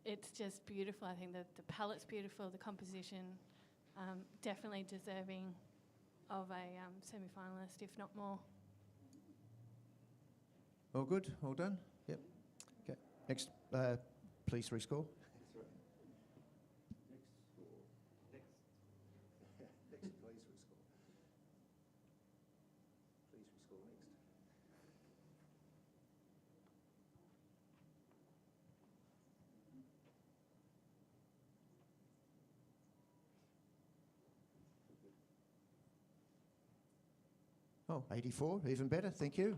it's just beautiful. I think the palette's beautiful, the composition, definitely deserving of a semi-finalist, if not more. All good? All done? Yep. Okay. Next, please rescore. That's right. Next score. Next, please rescore. Please rescore next. Oh, 84, even better, thank you.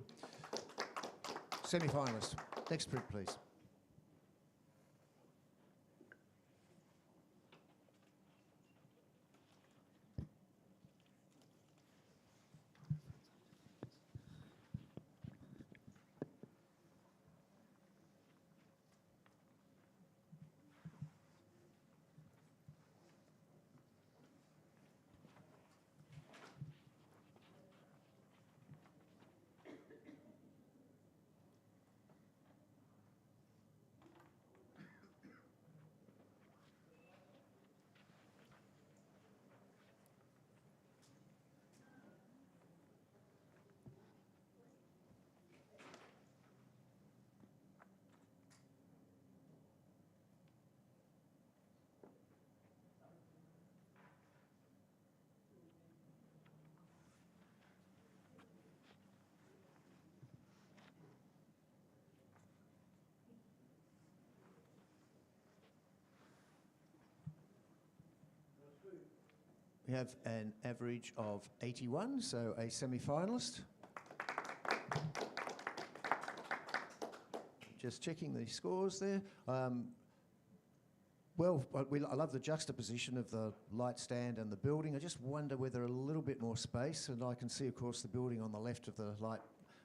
Semi-finalist. Next print, please. We have an average of 81, so a semi-finalist. Just checking the scores there. I love the juxtaposition of the light stand and the building. I just wonder whether a little bit more space, and I can see, of course, the building on the left of the light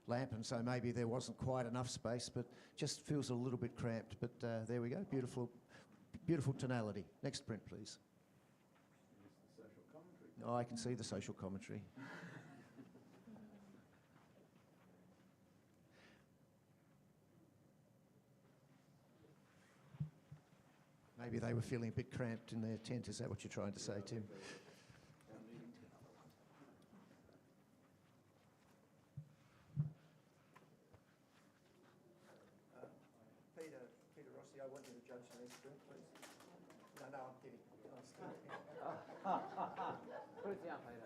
lamp, and so maybe there wasn't quite enough space, but just feels a little bit cramped. But there we go, beautiful, beautiful tonality. Next print, please. Oh, I can see the social commentary. Maybe they were feeling a bit cramped in their tent. Is that what you're trying to say, Tim? Peter Rossi, I want you to judge the next print, please. No, I'm kidding. I'm still Put it down, Peter.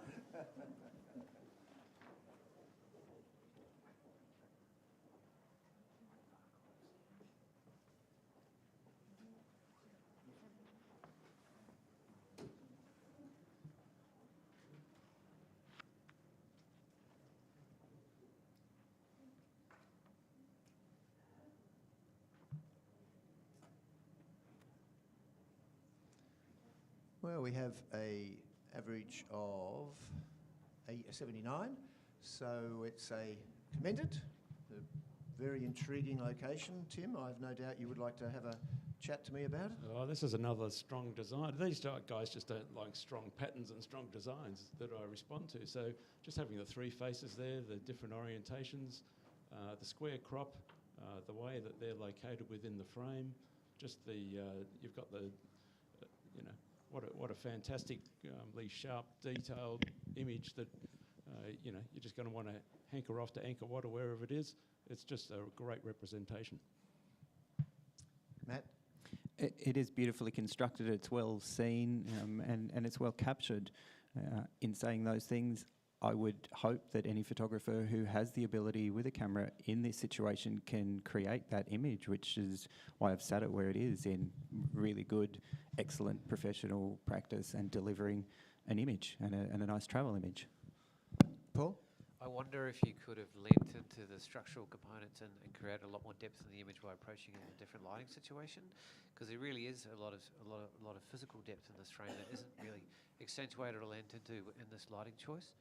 Well, we have an average of 79, so it's a commended, a very intriguing location. Tim, I have no doubt you would like to have a chat to me about it. Oh, this is another strong design. These guys just don't like strong patterns and strong designs that I respond to. So just having the three faces there, the different orientations, the square crop, the way that they're located within the frame, just the you've got the what a fantastically sharp, detailed image that you're just going to want to hanker off to Angkor Wat or wherever it is. It's just a great representation. Matt? It is beautifully constructed, it's well seen, and it's well captured. In saying those things, I would hope that any photographer who has the ability with a camera in this situation can create that image, which is why I've sat it where it is, in really good, excellent professional practice and delivering an image and a nice travel image. Paul? I wonder if you could have lent into the structural components and created a lot more depth in the image by approaching it in a different lighting situation, because there really is a lot of physical depth in this frame that isn't really accentuated or lent into in this lighting choice.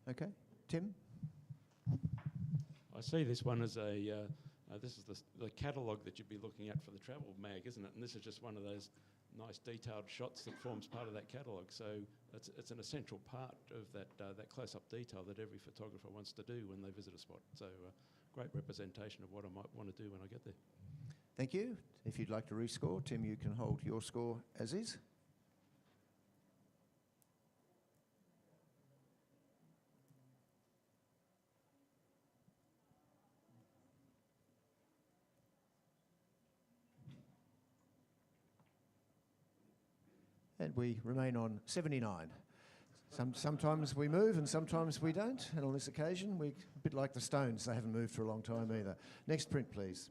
Okay, Tim? I see this one as a, this is the catalogue that you'd be looking at for the travel mag, isn't it? And this is just one of those nice detailed shots that forms part of that catalogue. So it's an essential part of that close-up detail that every photographer wants to do when they visit a spot. So great representation of what I might want to do when I get there. Thank you. If you'd like to rescore, Tim, you can hold your score as is. And we remain on 79. Sometimes we move and sometimes we don't. And on this occasion, we're a bit like the Stones. They haven't moved for a long time either. Next print, please.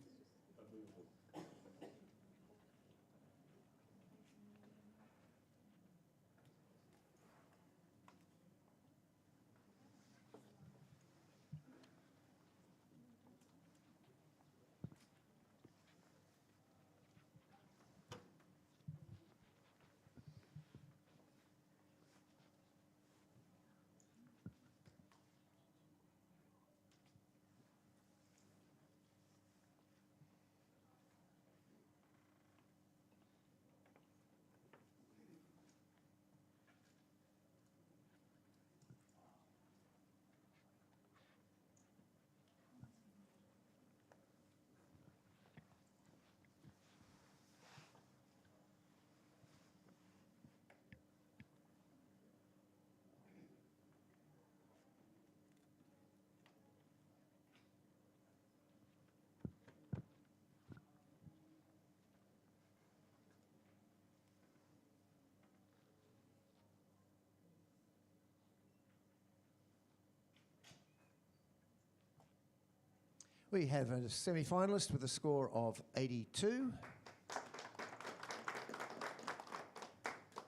We have a semi-finalist with a score of 82.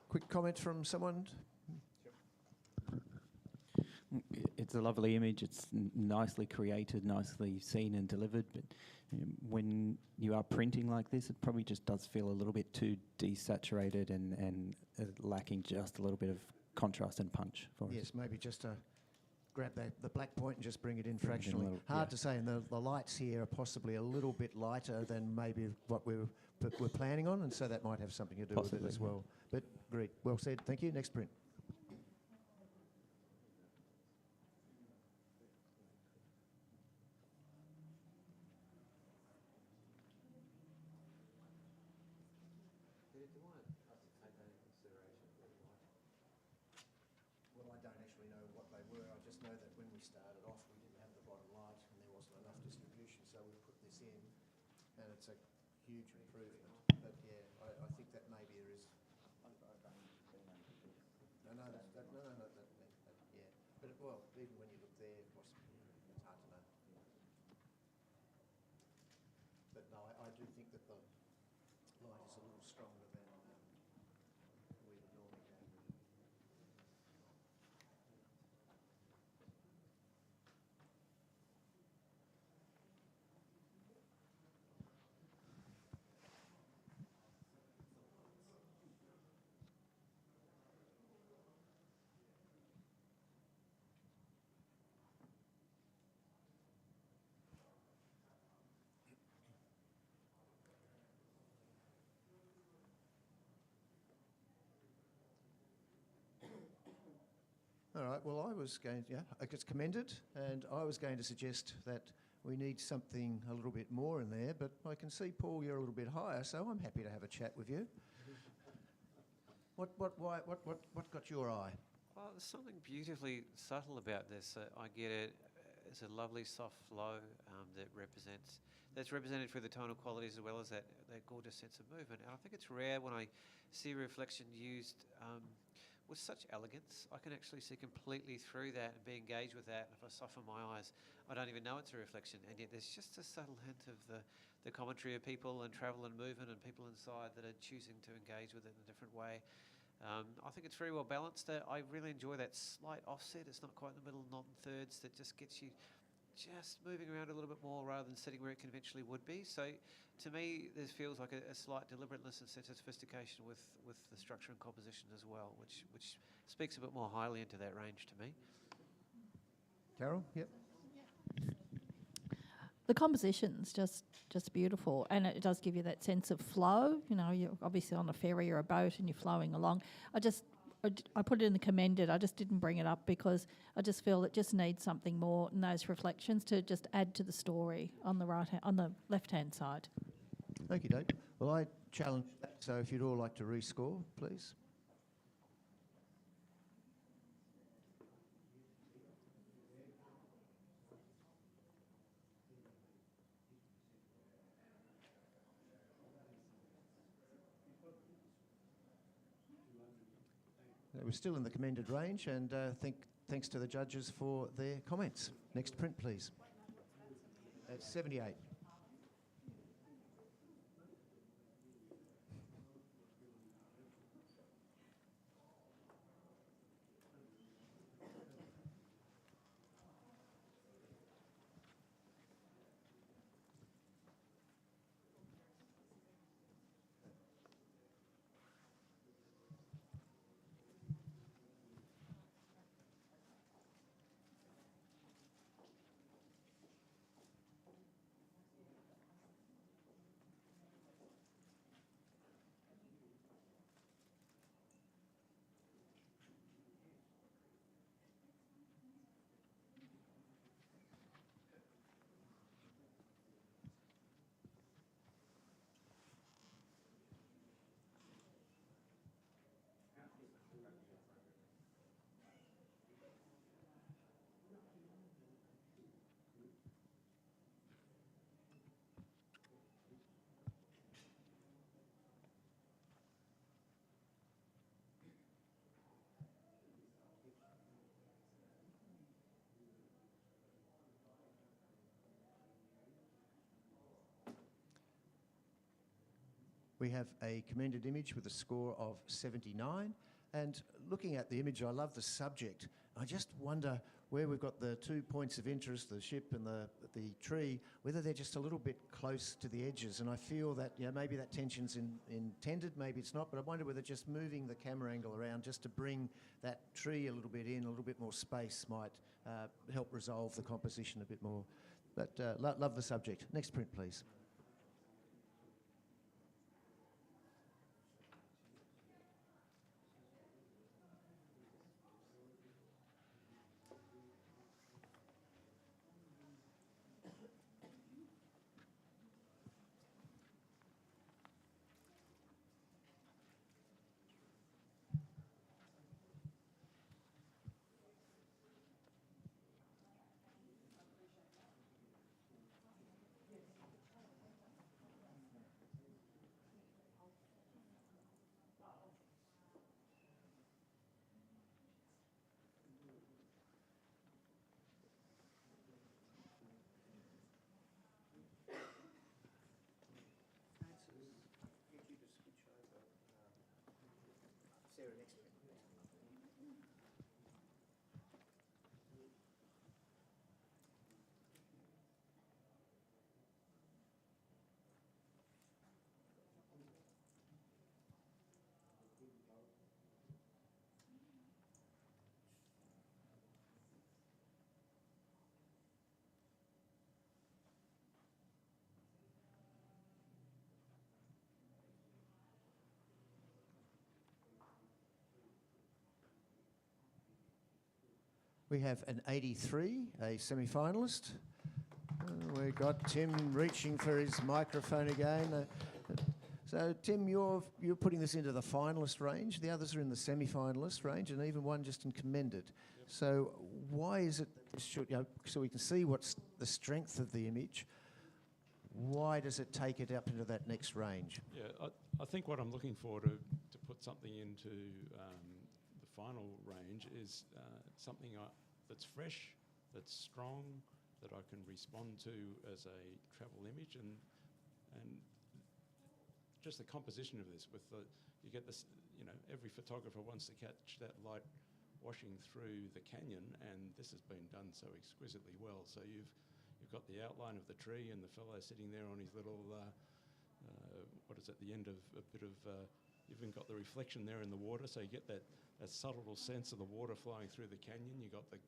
Quick comment from someone? It's a lovely image. It's nicely created, nicely seen and delivered. But when you are printing like this, it probably just does feel a little bit too desaturated and lacking just a little bit of contrast and punch for us. Yes, maybe just to grab the black point and just bring it in fractionally. Hard to say, and the lights here are possibly a little bit lighter than maybe what we're planning on, and so that might have something to do with it as well. But great, well said. Thank you. Next print. Well, I don't actually know what they were. I just know that when we started off, we didn't have the bottom light and there wasn't enough distribution, so we put this in, and it's a huge improvement. But yeah, I think that maybe there is. Yeah. But well, even when you look there, it's hard to know. But no, I do think that the light is a little stronger than we would normally have. All right, well, I was going to, yeah, it's commended, and I was going to suggest that we need something a little bit more in there, but I can see, Paul, you're a little bit higher, so I'm happy to have a chat with you. What got your eye? Well, there's something beautifully subtle about this. I get it. It's a lovely soft flow that's represented through the tonal qualities as well as that gorgeous sense of movement. And I think it's rare when I see reflection used with such elegance. I can actually see completely through that and be engaged with that. If I soften my eyes, I don't even know it's a reflection. And yet there's just a subtle hint of the commentary of people and travel and movement and people inside that are choosing to engage with it in a different way. I think it's very well balanced. I really enjoy that slight offset. It's not quite in the middle, not in thirds. That just gets you just moving around a little bit more rather than sitting where it conventionally would be. So to me, this feels like a slight deliberateness and sense of sophistication with the structure and composition as well, which speaks a bit more highly into that range to me. Carol? Yep. The composition's just beautiful, and it does give you that sense of flow. You know, you're obviously on a ferry or a boat and you're flowing along. I put it in the commended. I just didn't bring it up because I just feel it just needs something more in those reflections to just add to the story on the left-hand side. Thank you, Dave. Well, I challenge that, so if you'd all like to rescore, please. We're still in the commended range, and thanks to the judges for their comments. Next print, please. That's 78. We have a commended image with a score of 79. And looking at the image, I love the subject. I just wonder where we've got the 2 points of interest, the ship and the tree, whether they're just a little bit close to the edges. And I feel that, you know, maybe that tension's intended, maybe it's not, but I wonder whether just moving the camera angle around just to bring that tree a little bit in, a little bit more space might help resolve the composition a bit more. But love the subject. Next print, please. We have an 83, a semi-finalist. We've got Tim reaching for his microphone again. So, Tim, you're putting this into the finalist range. The others are in the semi-finalist range, and even one just in commended. Yep. So, why is it that this should, you know, so we can see what's the strength of the image? Why does it take it up into that next range? Yeah, I think what I'm looking for to put something into the final range is something that's fresh, that's strong, that I can respond to as a travel image, and just the composition of this with you get this, you know, every photographer wants to catch that light washing through the canyon, and this has been done so exquisitely well. So you've got the outline of the tree and the fellow sitting there on his little, what is it, the end of a bit of, you've even got the reflection there in the water, so you get that subtle sense of the water flowing through the canyon. You've got the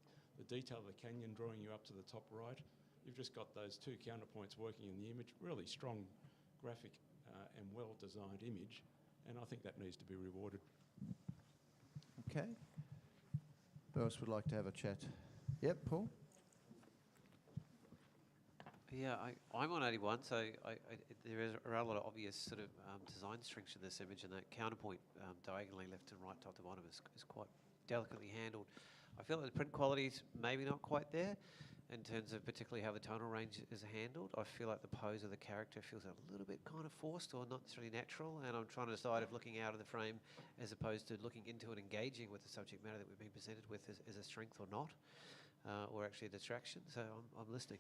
detail of the canyon drawing you up to the top right. You've just got those two counterpoints working in the image. Really strong graphic and well-designed image, and I think that needs to be rewarded. Okay. Who else would like to have a chat? Yep, Paul? Yeah, I'm on 81, so there are a lot of obvious sort of design strengths in this image, and that counterpoint diagonally left and right, top to bottom is quite delicately handled. I feel like the print quality is maybe not quite there in terms of particularly how the tonal range is handled. I feel like the pose of the character feels a little bit kind of forced or not necessarily natural, and I'm trying to decide if looking out of the frame as opposed to looking into and engaging with the subject matter that we've been presented with is a strength or not, or actually a distraction. So I'm listening.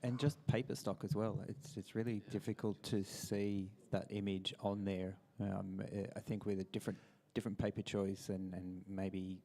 And just paper stock as well. It's really difficult to see that image on there. I think with a different paper choice and maybe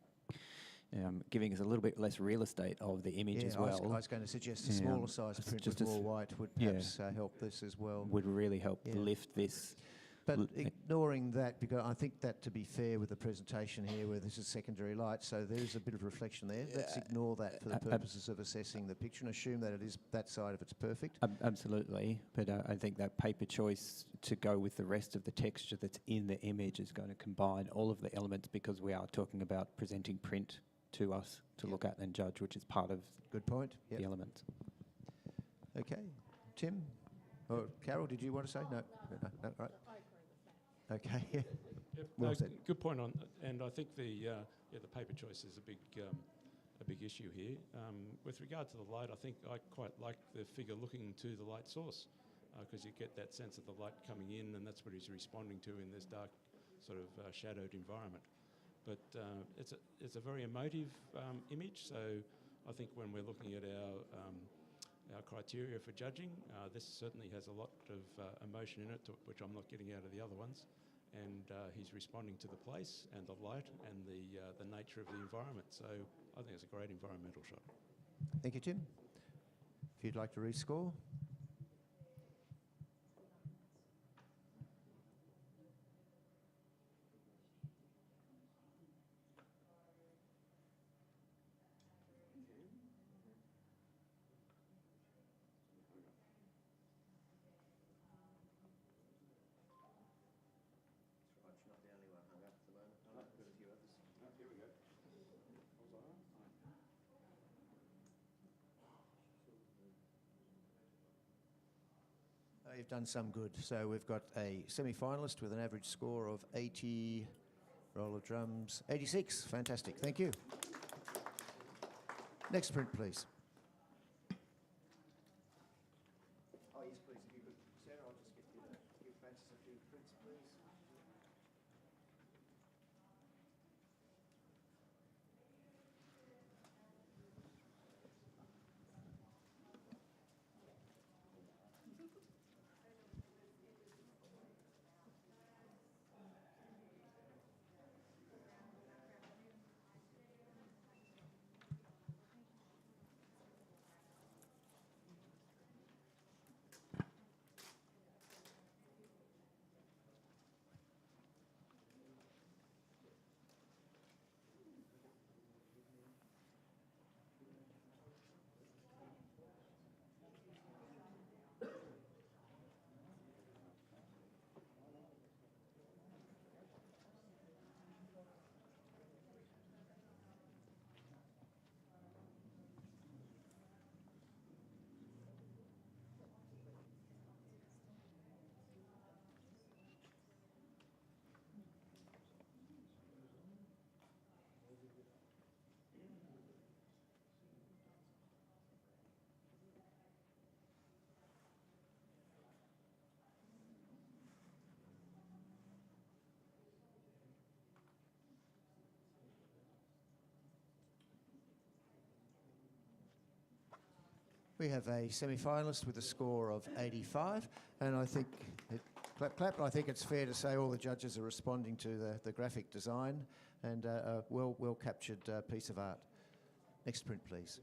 giving us a little bit less real estate of the image as well. I was going to suggest a smaller size print with more white would perhaps help this as well. Would really help lift this. But ignoring that, because I think that, to be fair with the presentation here, where this is secondary light, so there is a bit of reflection there. Let's ignore that for the purposes of assessing the picture and assume that it is that side of it's perfect. Absolutely, but I think that paper choice to go with the rest of the texture that's in the image is going to combine all of the elements, because we are talking about presenting print to us to look at and judge, which is part of good point. The elements. Okay, Tim or Carol, did you want to say no? No, right. Okay. Yep, Well good point on, and I think the paper choice is a big issue here. With regard to the light, I think I quite like the figure looking to the light source, because you get that sense of the light coming in, and that's what he's responding to in this dark, sort of shadowed environment. But it's a very emotive image, so I think when we're looking at our criteria for judging, this certainly has a lot of emotion in it, which I'm not getting out of the other ones. And he's responding to the place and the light and the nature of the environment. So I think it's a great environmental shot. Thank you, Tim. If you'd like to rescore. You've done some good. So we've got a semi-finalist with an average score of 80, roll of drums, 86. Fantastic. Thank you. Next print, please. Oh, yes, please. If you could, Sarah, I'll just get you to give Francis a few prints, please. We have a semi-finalist with a score of 85, and I think it Clap, clap. I think it's fair to say all the judges are responding to the graphic design and a well captured piece of art. Next print, please.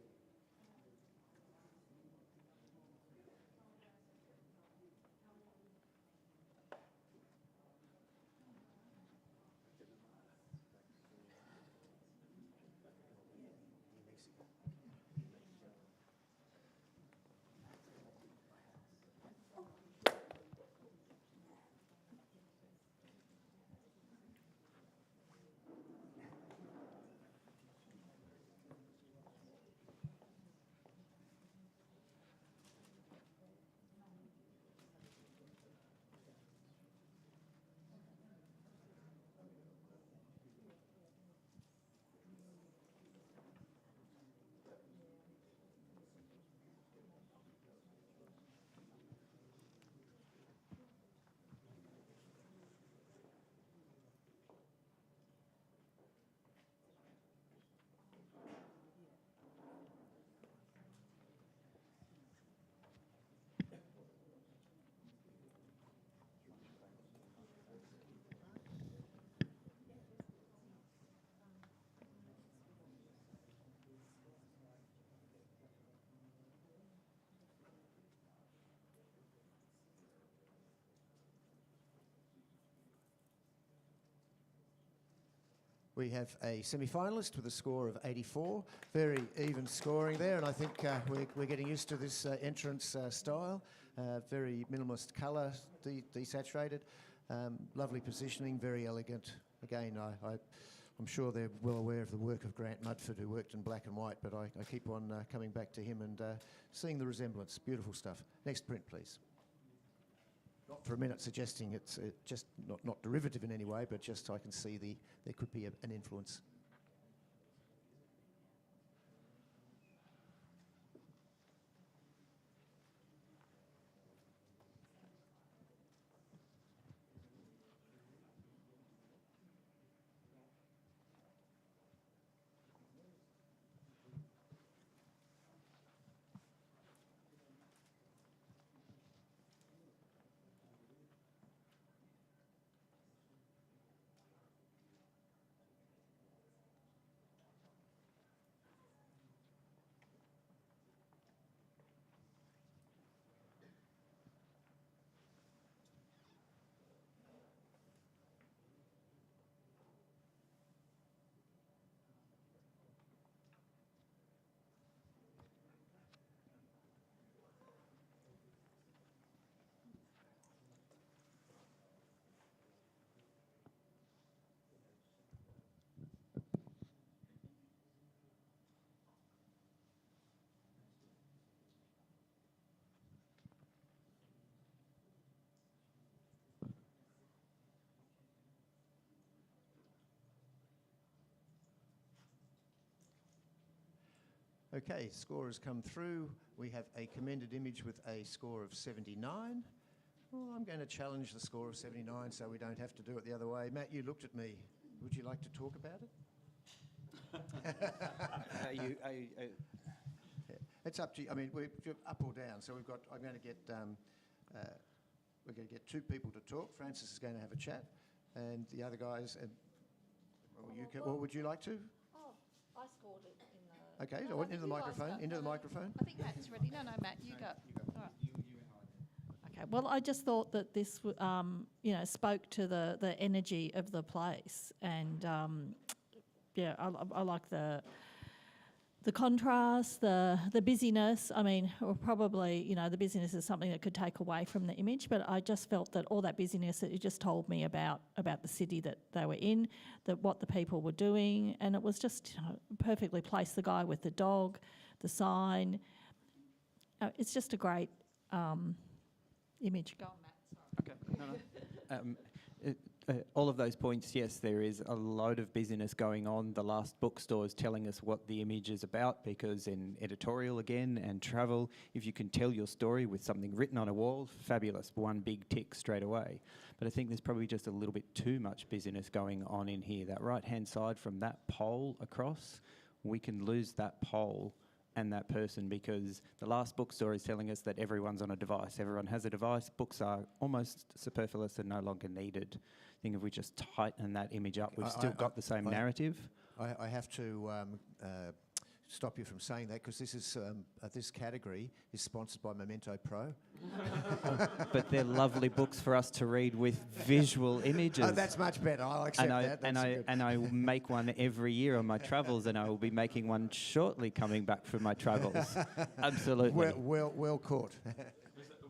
We have a semi-finalist with a score of 84. Very even scoring there, and I think we're getting used to this entrance style. Very minimalist colour, desaturated. Lovely positioning, very elegant. Again, I'm sure they're well aware of the work of Grant Mudford, who worked in black and white, but I keep on coming back to him and seeing the resemblance. Beautiful stuff. Next print, please. Not for a minute suggesting it's just not derivative in any way, but just I can see there could be an influence. Okay, score has come through. We have a commended image with a score of 79. Well, I'm going to challenge the score of 79 so we don't have to do it the other way. Matt, you looked at me. Would you like to talk about it? Yeah, it's up to you. I mean, we're up or down. So I'm going to get we're going to get two people to talk. Francis is going to have a chat, and the other guys. What would you like to? Oh, I scored it in the... Okay, I went into the microphone. Into the microphone. I think Matt's ready. No, Matt, you go. All right. Okay, well, I just thought that this, spoke to the energy of the place, and I like the contrast, the busyness. I mean, or probably, the busyness is something that could take away from the image, but I just felt that all that busyness, it just told me about the city that they were in, that what the people were doing, and it was just perfectly placed. The guy with the dog, the sign. It's just a great image. Go on, Matt. Sorry. Okay. No. All of those points, yes, there is a load of busyness going on. The last bookstore is telling us what the image is about, because in editorial again and travel, if you can tell your story with something written on a wall, fabulous, one big tick straight away. But I think there's probably just a little bit too much busyness going on in here. That right-hand side from that pole across, we can lose that pole and that person, because the last bookstore is telling us that everyone's on a device. Everyone has a device. Books are almost superfluous and no longer needed. I think if we just tighten that image up, we've still got the same narrative. I have to stop you from saying that, because this category is sponsored by Memento Pro. But they're lovely books for us to read with visual images. Oh, that's much better. I'll accept that. And I make one every year on my travels, and I will be making one shortly coming back from my travels. Absolutely. Well caught.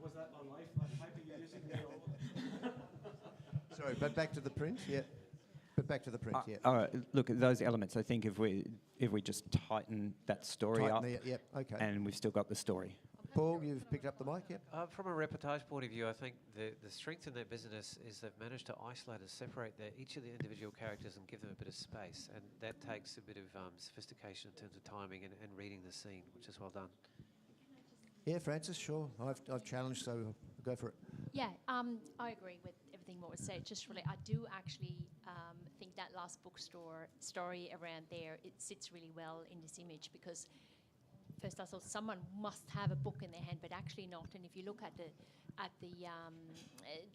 Was that on life paper you're using there? Sorry, but back to the print, yeah. But back to the print, yeah. All right, look, those elements, I think if we just tighten that story up, okay. and we've still got the story. Paul, you've picked up the mic, yep. From a reportage point of view, I think the strength in their business is they've managed to isolate and separate each of the individual characters and give them a bit of space, and that takes a bit of sophistication in terms of timing and reading the scene, which is well done. Yeah, Francis, sure. I've challenged, so go for it. Yeah, I agree with everything what was said. Just really, I do actually think that last bookstore story around there, it sits really well in this image, because first I thought someone must have a book in their hand, but actually not. And if you look at the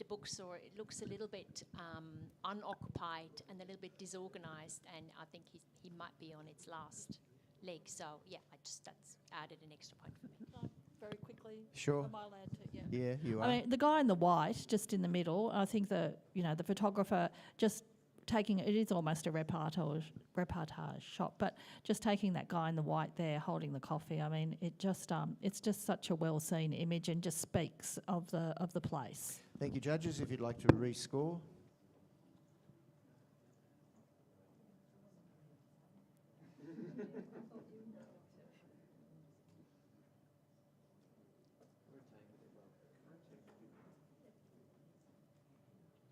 bookstore, it looks a little bit unoccupied and a little bit disorganized, and I think he might be on its last leg. So yeah, that's added an extra point for me. Very quickly. Sure. Am I allowed to? Yeah. Yeah, you are. I mean, the guy in the white, just in the middle, I think the photographer just taking, it is almost a reportage shot, but just taking that guy in the white there holding the coffee, I mean, it just it's just such a well seen image and just speaks of the place. Thank you, judges. If you'd like to rescore.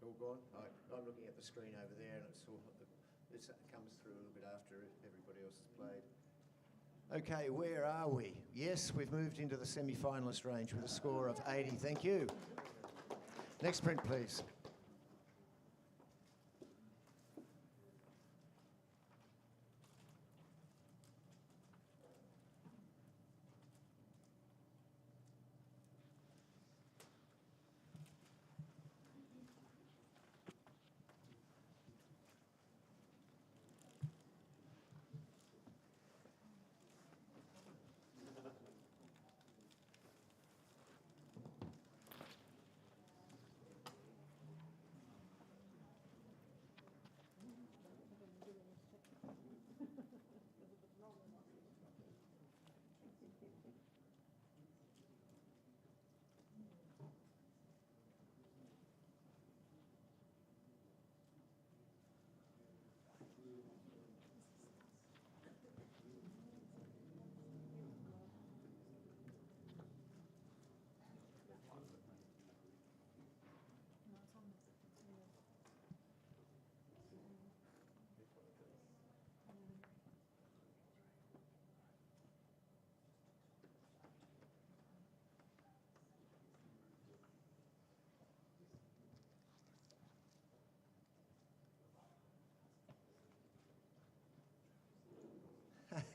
All gone? I'm looking at the screen over there, and it comes through a little bit after everybody else has played. Okay, where are we? Yes, we've moved into the semi-finalist range with a score of 80. Thank you. Next print, please.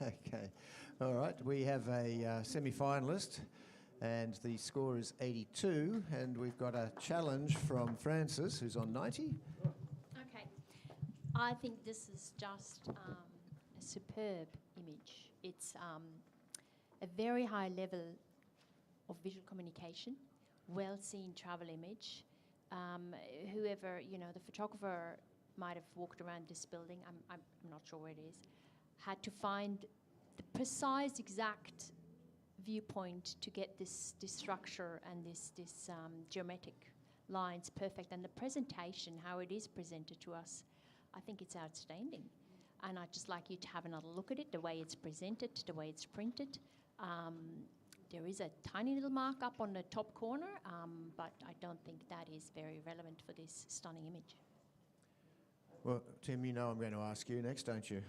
Okay, all right. We have a semi-finalist, and the score is 82, and we've got a challenge from Francis, who's on 90. Okay, I think this is just a superb image. It's a very high level of visual communication, well-seen travel image. Whoever, the photographer might have walked around this building, I'm not sure where it is, had to find the precise exact viewpoint to get this structure and this geometric lines perfect. And the presentation, how it is presented to us, I think it's outstanding. And I'd just like you to have another look at it, the way it's presented, the way it's printed. There is a tiny little mark up on the top corner, but I don't think that is very relevant for this stunning image. Well, Tim, you know I'm going to ask you next, don't you?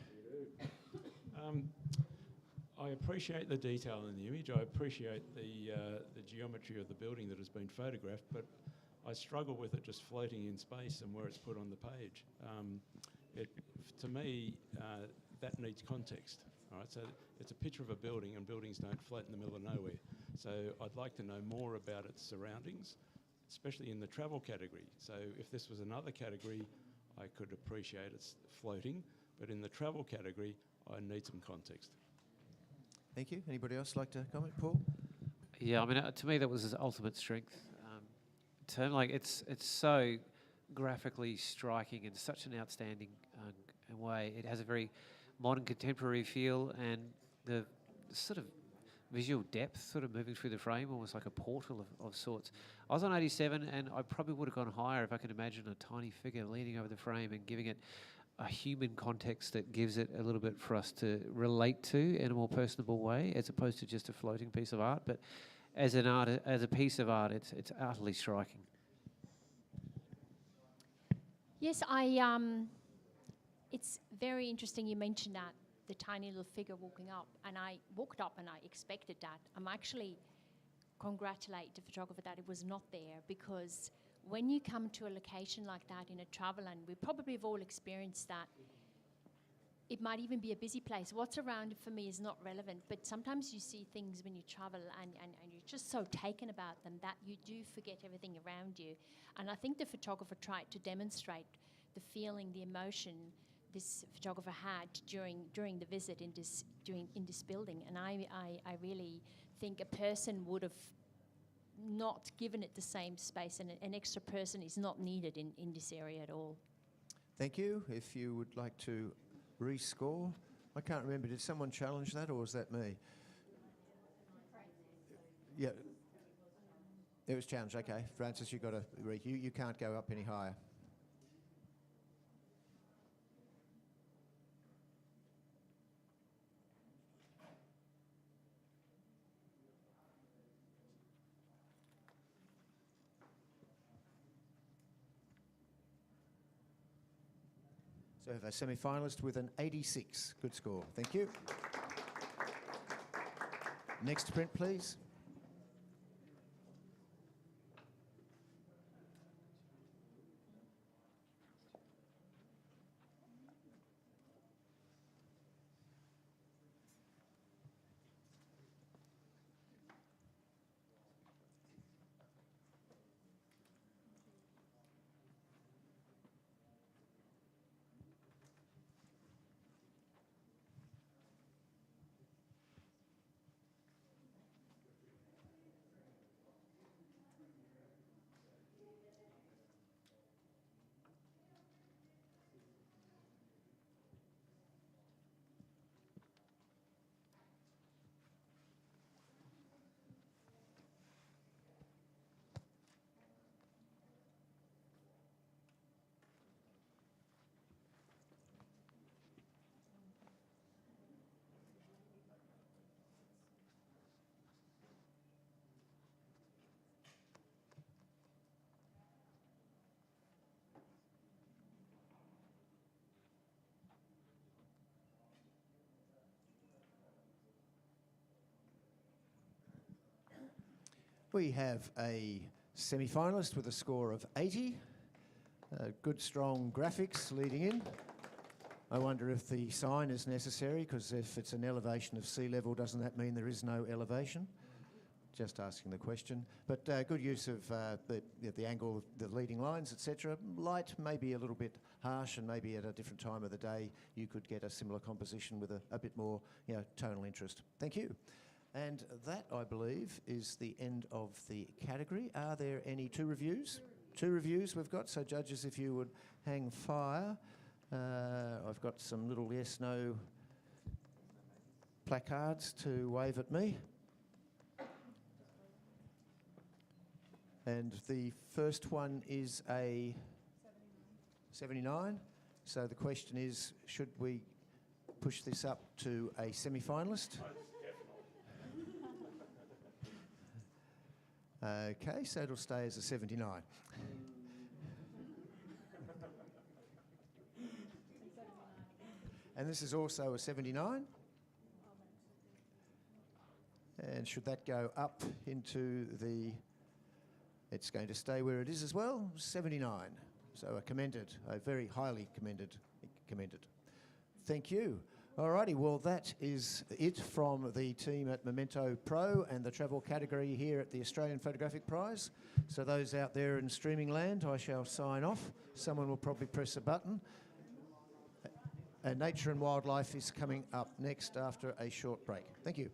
I appreciate the detail in the image. I appreciate the geometry of the building that has been photographed, but I struggle with it just floating in space and where it's put on the page. To me, that needs context. All right, so it's a picture of a building, and buildings don't float in the middle of nowhere. So I'd like to know more about its surroundings, especially in the travel category. So if this was another category, I could appreciate its floating, but in the travel category, I need some context. Thank you. Anybody else like to comment? Paul? Yeah, I mean, to me, that was his ultimate strength. Term, like, it's so graphically striking in such an outstanding way. It has a very modern contemporary feel, and the sort of visual depth sort of moving through the frame, almost like a portal of sorts. I was on 87, and I probably would have gone higher if I could imagine a tiny figure leaning over the frame and giving it a human context that gives it a little bit for us to relate to in a more personable way, as opposed to just a floating piece of art. But as a piece of art, it's utterly striking. Yes, it's very interesting you mentioned that, the tiny little figure walking up, and I walked up and I expected that. I'm actually congratulate the photographer that it was not there, because when you come to a location like that in a travel, and we probably have all experienced that, it might even be a busy place. What's around it for me is not relevant, but sometimes you see things when you travel and you're just so taken about them that you do forget everything around you. And I think the photographer tried to demonstrate the feeling, the emotion this photographer had during the visit in this building. And I really think a person would have not given it the same space, and an extra person is not needed in this area at all. Thank you. If you would like to rescore. I can't remember, did someone challenge that, or was that me? Yeah. It was challenged, okay. Francis, you've got to agree. You can't go up any higher. So we have a semi-finalist with an 86. Good score. Thank you. Next print, please. We have a semi-finalist with a score of 80. Good, strong graphics leading in. I wonder if the sign is necessary, because if it's an elevation of sea level, doesn't that mean there is no elevation? Just asking the question. But good use of the angle, the leading lines, etc. Light may be a little bit harsh, and maybe at a different time of the day you could get a similar composition with a bit more, tonal interest. Thank you. And that, I believe, is the end of the category. Are there any two reviews? Two reviews we've got, so judges, if you would hang fire. I've got some little yes-no placards to wave at me. And the first one is a 79. So the question is, should we push this up to a semi-finalist? Okay, so it'll stay as a 79. And this is also a 79. And should that go up into the... It's going to stay where it is as well, 79. So a very highly commended. Thank you. Alrighty, well that is it from the team at Memento Pro and the travel category here at the Australian Photographic Prize. So those out there in streaming land, I shall sign off. Someone will probably press a button. Nature and Wildlife is coming up next after a short break. Thank you.